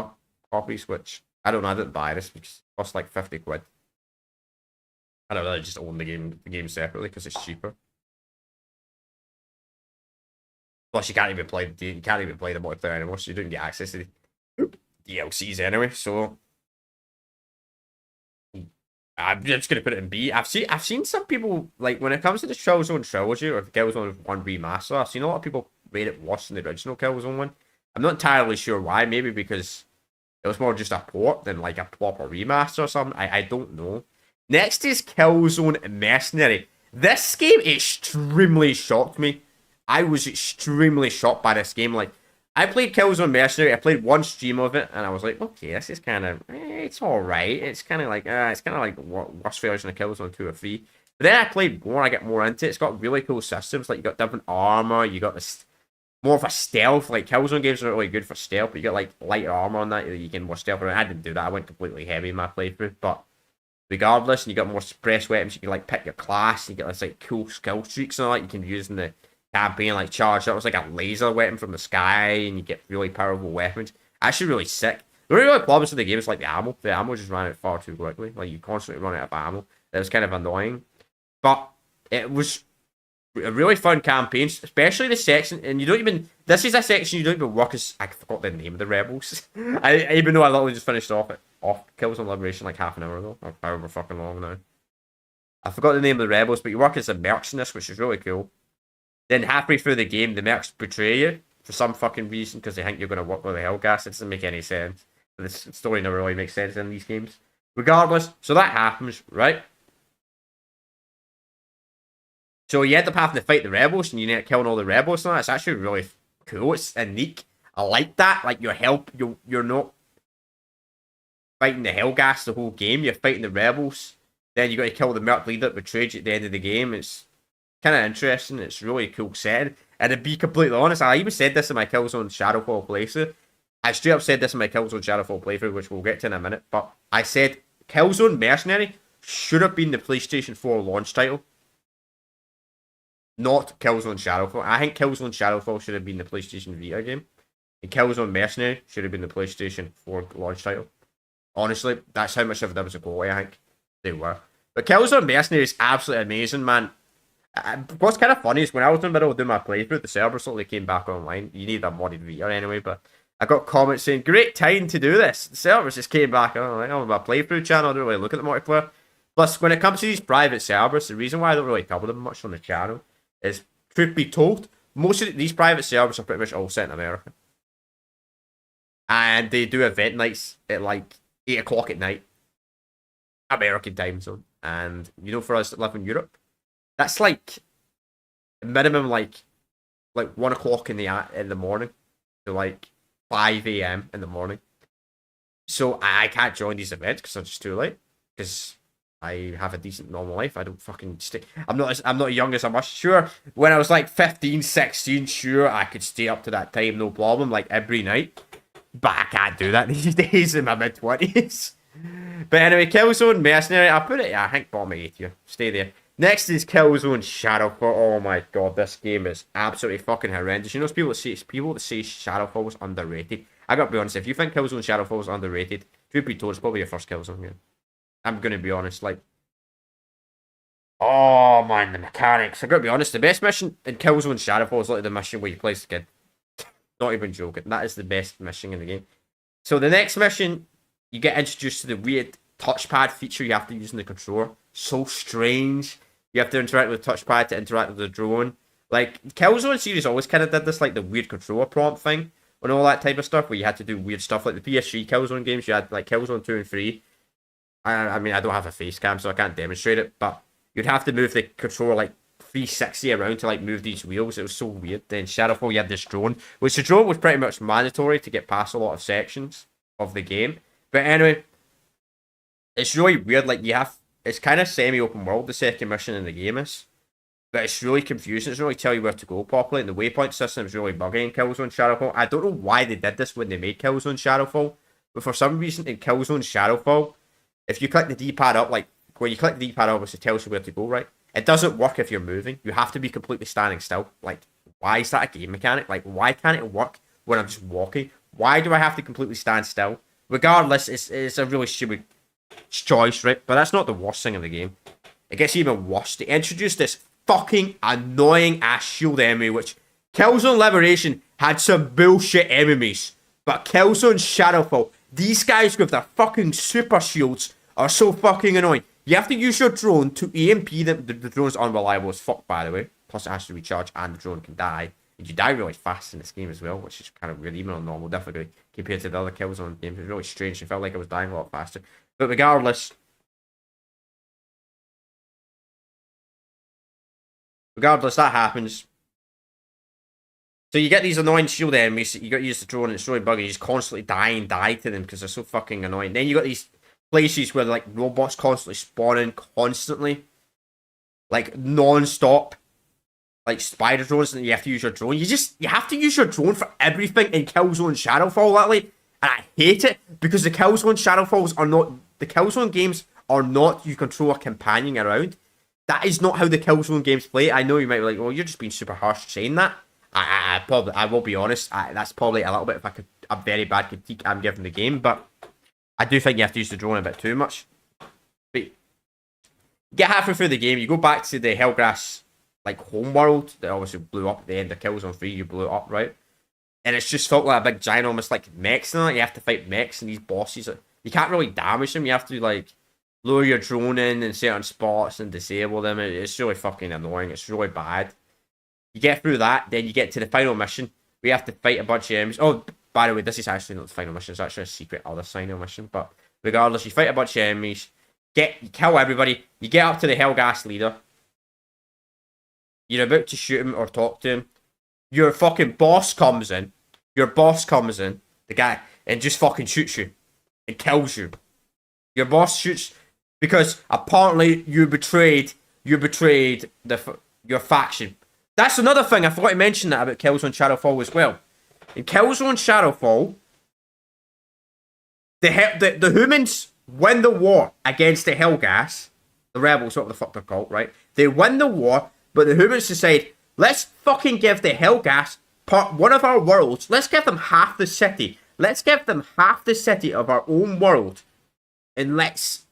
copies, which I don't know. I didn't buy this because it cost like 50 quid. I don't really just own the game separately because it's cheaper. Plus, you can't even play the multiplayer anymore, so you don't get access to the DLCs anyway. So I'm just gonna put it in B. I've seen some people, like, when it comes to the Killzone trilogy or the Killzone 1 remaster, I've seen a lot of people rate it worse than the original Killzone one. I'm not entirely sure why. Maybe because it was more just a port than like a proper remaster or something. I don't know. Next is Killzone Mercenary. This game extremely shocked me. I was extremely shocked by this game. Like, I played Killzone Mercenary. I played one stream of it, and I was like, okay, this is kind of, it's all right. It's kind of like what worst version of Killzone 2 or 3. But then I played more. I get more into it. It's got really cool systems. Like you got different armor. You got this more of a stealth. Like Killzone games are not really good for stealth, but you got like lighter armor on that. You can more stealth. I didn't do that. I went completely heavy in my playthrough, but regardless, and you got more suppressed weapons. You can like pick your class. You get this like cool skill streaks and all that you can use in the campaign, like charge up. It's like a laser weapon from the sky, and you get really powerful weapons. Actually, really sick. The only real problems with the game is like the ammo. The ammo just ran out far too quickly. Like you constantly run out of ammo. That was kind of annoying, but it was a really fun campaign, especially the section. And you don't even. This is a section you don't even work as. I forgot the name of the rebels. Even though I literally just finished off Killzone Liberation like half an hour ago, or however fucking long now. I forgot the name of the rebels, but you work as a mercenary, which is really cool. Then halfway through the game, the mercs betray you for some fucking reason because they think you're going to work with the Hellgas. It doesn't make any sense. The story never really makes sense in these games. Regardless, so that happens, right? So you end up having to fight the rebels, and you end up killing all the rebels. And that's actually really cool. It's unique. I like that. Like you're not fighting the Hellgas the whole game. You're fighting the rebels. Then you got to kill the merc leader that betrayed you at the end of the game. It's kind of interesting. It's really cool setting. And to be completely honest, I even said this in my Killzone Shadowfall playthrough. I straight up said this in my Killzone Shadowfall playthrough, which we'll get to in a minute. But I said Killzone Mercenary should have been the PlayStation 4 launch title, not Killzone Shadowfall. I think Killzone Shadowfall should have been the PlayStation Vita game, and Killzone Mercenary should have been the PlayStation 4 launch title. Honestly, that's how much of a difference of quality I think they were. But Killzone Mercenary is absolutely amazing, man. What's kind of funny is when I was in the middle of doing my playthrough, the server suddenly came back online. You need a modded Vita anyway, but I got comments saying, great time to do this. The servers just came back. I'm like, oh, my playthrough channel, I don't really look at the multiplayer. Plus, when it comes to these private servers, the reason why I don't really cover them much on the channel is, truth be told, most of these private servers are pretty much all set in America. And they do event nights at like 8 o'clock at night, American time zone. And, you know, for us that live in Europe, that's like minimum like 1 o'clock in the morning to like 5 a.m. in the morning. So I can't join these events because I'm just too late. Because I have a decent normal life. I don't fucking stay. I'm not young as I must. Sure, when I was like 15, 16, sure I could stay up to that time, no problem, like every night. But I can't do that these days in my mid-20s. But anyway, Killzone Mercenary, I put it, I think bottom 8 here. Stay there. Next is Killzone Shadowfall. Oh my god, this game is absolutely fucking horrendous. You know, people that say Shadowfall is underrated. I gotta be honest, if you think Killzone Shadowfall is underrated, truth be told, it's probably your first Killzone game. I'm gonna be honest, like, oh man, the mechanics. I gotta be honest, the best mission in Killzone Shadowfall is like the mission where you play as a kid. Not even joking. That is the best mission in the game. So the next mission, you get introduced to the weird touchpad feature you have to use in the controller. So strange. You have to interact with the touchpad to interact with the drone. Like, Killzone series always kind of did this, like, the weird controller prompt thing and all that type of stuff, where you had to do weird stuff. Like, the PS3 Killzone games, you had, like, Killzone 2 and 3. I mean, I don't have a face cam, so I can't demonstrate it, but you'd have to move the controller, like, 360 around to, like, move these wheels. It was so weird. Then Shadowfall, you had this drone, which the drone was pretty much mandatory to get past a lot of sections of the game. But anyway, it's really weird. Like, it's kind of semi-open world, the second mission in the game is. But it's really confusing. It doesn't really tell you where to go properly. And the waypoint system is really buggy in Killzone Shadowfall. I don't know why they did this when they made Killzone Shadowfall. But for some reason in Killzone Shadowfall, if you click the D-pad up, like, where you click the D-pad up, it tells you where to go, right? It doesn't work if you're moving. You have to be completely standing still. Like, why is that a game mechanic? Like, why can't it work when I'm just walking? Why do I have to completely stand still? Regardless, it's a really stupid choice, right? But that's not the worst thing in the game. It gets even worse. They introduced this fucking annoying ass shield enemy, which Killzone Liberation had some bullshit enemies. But Killzone Shadowfall, these guys with their fucking super shields are so fucking annoying. You have to use your drone to EMP them. The drone's unreliable as fuck, by the way. Plus it has to recharge and the drone can die. And you die really fast in this game as well, which is kind of weird, even on normal difficulty, compared to the other Killzone games. It's really strange. It felt like I was dying a lot faster. But regardless, that happens. So you get these annoying shield enemies that you got to use the drone and it's really buggy. You just constantly die to them because they're so fucking annoying. Then you got these places where like robots constantly spawning constantly. Like non-stop. Like spider drones, and you have to use your drone. You have to use your drone for everything in Killzone Shadowfall, lately. And I hate it because the Killzone Shadowfalls are not, the Killzone games are not you control a companion around. That is not how the Killzone games play. I know you might be like, well, you're just being super harsh saying that. I will be honest. That's probably a little bit of a very bad critique I'm giving the game, but I do think you have to use the drone a bit too much. But get halfway through the game, you go back to the Hellgrass like home world that obviously blew up at the end of Killzone 3. You blew it up, right? And it's just felt like a big giant, almost like mechs and that. You have to fight mechs and these bosses. You can't really damage them. You have to like lure your drone in certain spots and disable them. It's really fucking annoying. It's really bad. You get through that, then you get to the final mission. We have to fight a bunch of enemies. Oh, by the way, this is actually not the final mission. It's actually a secret other final mission. But regardless, you fight a bunch of enemies. You kill everybody. You get up to the Hellgas leader. You're about to shoot him or talk to him. Your fucking boss comes in. The guy, and just fucking shoots you. And kills you. Your boss shoots because apparently you betrayed your faction. That's another thing, I forgot to mention that about Killzone Shadowfall as well. In Killzone Shadowfall, the humans win the war against the Hellgas, the rebels, what the fuck they're called, right? They win the war, but the humans decide, let's fucking give the Hellgas one of our worlds. Let's give them half the city. Let's give them half the city of our own world. And let's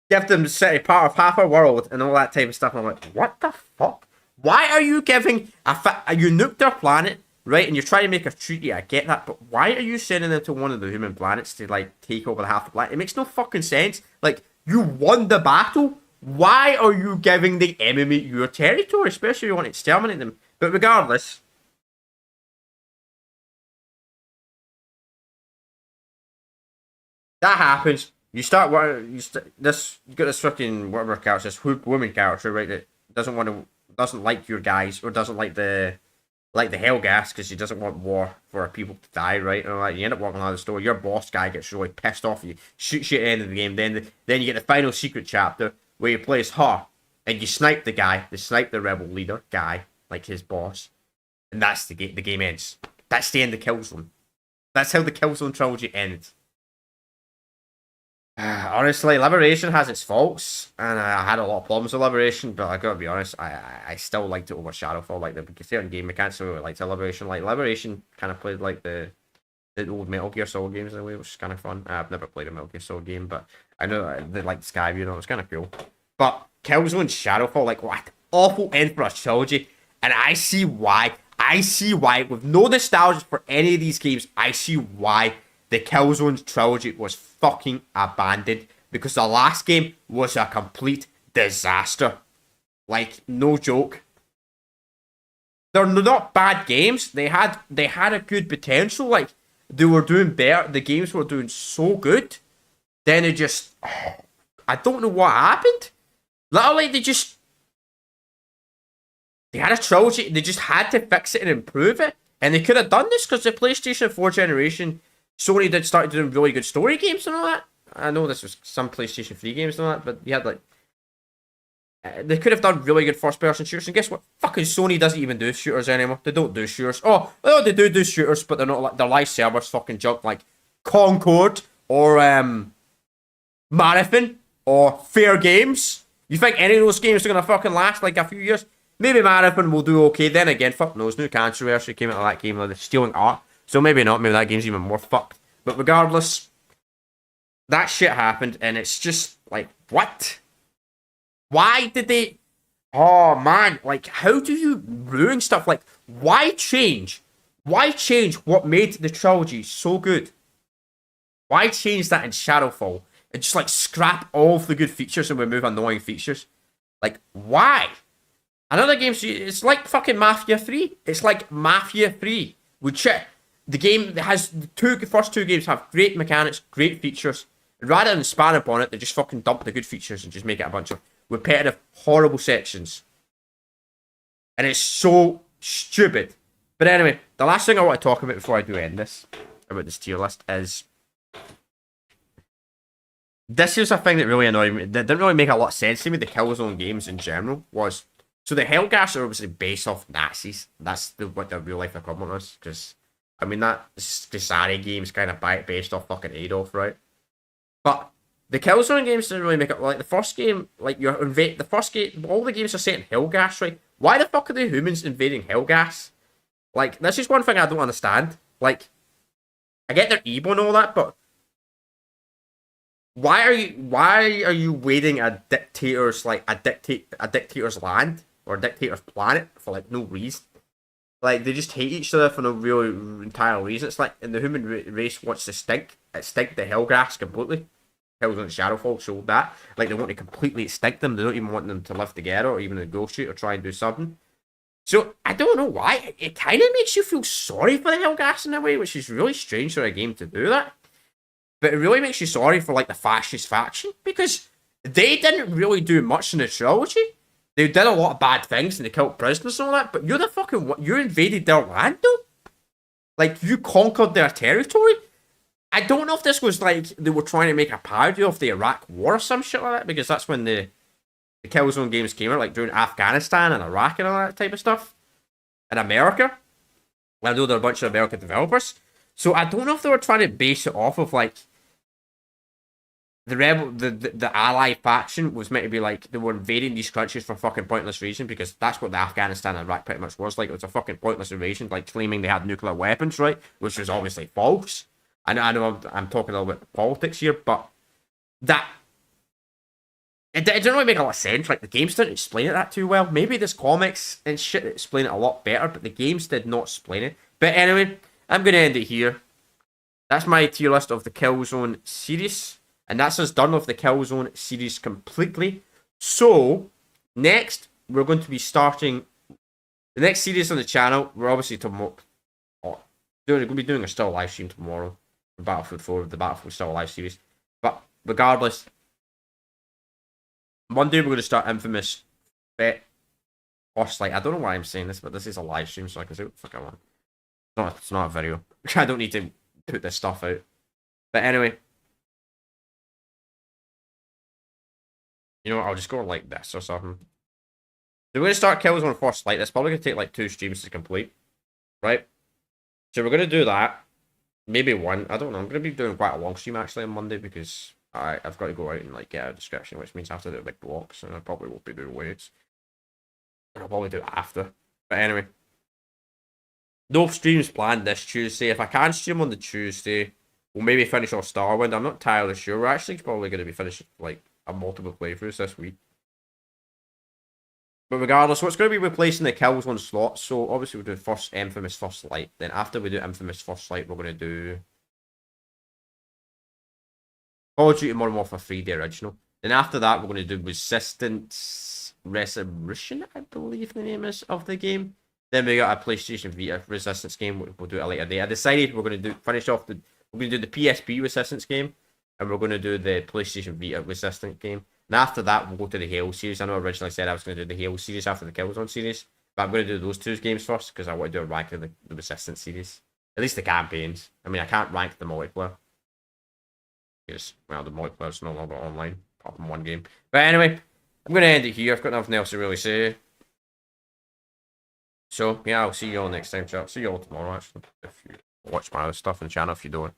give them the city part of half our world and all that type of stuff. And I'm like, what the fuck? Why are you giving you nuked their planet, right? And you're trying to make a treaty. I get that, but why are you sending them to one of the human planets to like take over the half the planet? It makes no fucking sense. Like, you won the battle. Why are you giving the enemy your territory, especially if you want to exterminate them? But regardless, that happens. You got this fucking whatever character, this woman character, right? That doesn't like your guys, or doesn't like the Hellgas because she doesn't want war for people to die, right? And like, you end up walking out of the store. Your boss guy gets really pissed off at you, shoots you at the end of the game. Then you get the final secret chapter where you play as her, and you snipe the guy, the rebel leader guy, like his boss, and that's the game. The game ends. That's the end of Killzone. That's how the Killzone trilogy ends. Honestly, Liberation has its faults, and I had a lot of problems with Liberation, but I gotta be honest, I still liked it over Shadowfall. Like, the certain game mechanics I really liked Liberation. Like, Liberation kind of played like the old Metal Gear Solid games in a way, which is kind of fun. I've never played a Metal Gear Solid game, but I know they like Skyview, you know, it's kind of cool. But Killzone Shadowfall, like, what awful end for a trilogy, and I see why. With no nostalgia for any of these games, I see why the Killzone trilogy was fucking abandoned, because the last game was a complete disaster. Like, no joke. They're not bad games. They had a good potential. Like, they were doing better. The games were doing so good. Then it just, I don't know what happened. Literally, they had a trilogy. They just had to fix it and improve it. And they could have done this because the PlayStation 4 generation, Sony did start doing really good story games and all that. I know this was some PlayStation 3 games and all that, but you had like, they could have done really good first-person shooters. And guess what? Fucking Sony doesn't even do shooters anymore. They don't do shooters. Oh, they do shooters, but they're not like, their live servers fucking junk, like Concord or Marathon or Fair Games. You think any of those games are gonna fucking last like a few years? Maybe Marathon will do okay. Then again, fuck knows. New controversy came out of that game, like the stealing art. So maybe not. Maybe that game's even more fucked. But regardless, that shit happened, and it's just like, what? Why did they? Oh man, like, how do you ruin stuff? Like, why change? Why change what made the trilogy so good? Why change that in Shadowfall and just like scrap all of the good features and remove annoying features? Like, why? Another game, it's like fucking Mafia 3. It's like Mafia 3. The game that has the first two games have great mechanics, great features. And rather than span upon it, they just fucking dump the good features and just make it a bunch of repetitive, horrible sections. And it's so stupid. But anyway, the last thing I want to talk about before I do end this, about this tier list, is... This is a thing that really annoyed me. That didn't really make a lot of sense to me, the Killzone games in general, was... So the Hellgas are obviously based off Nazis. That's what the real life equivalent is. Because, I mean, that Sari game's kind of based off fucking Adolf, right? But the Killzone games didn't really make it... Like, the first game, like, the first game... All the games are set in Hellgas, right? Why the fuck are the humans invading Hellgas? Like, this is one thing I don't understand. Like, I get their ego and all that, but... Why are you invading a dictator's, like, a dictator's land? Or a dictator's planet for, like, no reason? Like, they just hate each other for no real entire reason. It's like, and the human race wants to extinct the Hellgrass completely. Killzone and Shadowfall showed that. Like, they want to completely extinct them. They don't even want them to live together or even negotiate or try and do something. So, I don't know why. It kind of makes you feel sorry for the Hellgrass in a way, which is really strange for a game to do that. But it really makes you sorry for, like, the fascist faction, because they didn't really do much in the trilogy. They did a lot of bad things and they killed prisoners and all that, but you invaded their land, though? Like, you conquered their territory? I don't know if this was, like, they were trying to make a parody of the Iraq War or some shit like that, because that's when the Killzone games came out, like, during Afghanistan and Iraq and all that type of stuff. In America. I know there are a bunch of American developers. So I don't know if they were trying to base it off of, like, the ally faction was meant to be like they were invading these countries for fucking pointless reason, because that's what the Afghanistan and Iraq pretty much was. Like, it was a fucking pointless invasion, like claiming they had nuclear weapons, right? Which was obviously false. I know I'm talking a little bit politics here, but that it didn't really make a lot of sense. Like, the games didn't explain it that too well. Maybe there's comics and shit that explain it a lot better, but the games did not explain it. But anyway, I'm gonna end it here. That's my tier list of the Killzone series. And that's us done with the Killzone series completely. So, next, we're going to be starting the next series on the channel. We're obviously tomorrow. We're going to be doing a still live stream tomorrow for Battlefield 4, the Battlefield Still Alive series. But regardless, Monday we're going to start Infamous First Light. I don't know why I'm saying this, but this is a live stream, so I can say what the fuck I want. It's not a video. I don't need to put this stuff out. But anyway. You know what, I'll just go like this or something. So we're going to start Killzone First Light. That's probably going to take like 2 streams to complete. Right? So we're going to do that. Maybe 1. I don't know. I'm going to be doing quite a long stream actually on Monday, because I've got to go out and like get a description, which means I have to do a big blocks, and I probably won't be doing weights. And I'll probably do it after. But anyway. No streams planned this Tuesday. If I can stream on the Tuesday, we'll maybe finish off Starwind. I'm not entirely sure. We're actually probably going to be finishing like a multiple playthroughs this week. But regardless, what's going to be replacing the Killzone slot? So obviously we'll do first Infamous First Light. Then after we do Infamous First Light, we're going to do Call of Duty Modern Warfare 3, the original. Then after that, we're going to do Resistance Resurrection, I believe the name is of the game. Then we got a PlayStation Vita Resistance game. We'll do it a later day. I decided we're going to finish off we're going to do the PSP Resistance game. And we're going to do the PlayStation Vita Resistance game. And after that, we'll go to the Halo series. I know I originally said I was going to do the Halo series after the Killzone series. But I'm going to do those 2 games first, because I want to do a rank of the Resistance series. At least the campaigns. I mean, I can't rank the multiplayer. Because, well, the multiplayer's no longer online. Apart from 1 game. But anyway, I'm going to end it here. I've got nothing else to really say. So, yeah, I'll see you all next time, chat. See you all tomorrow, actually. If you watch my other stuff on the channel, if you don't.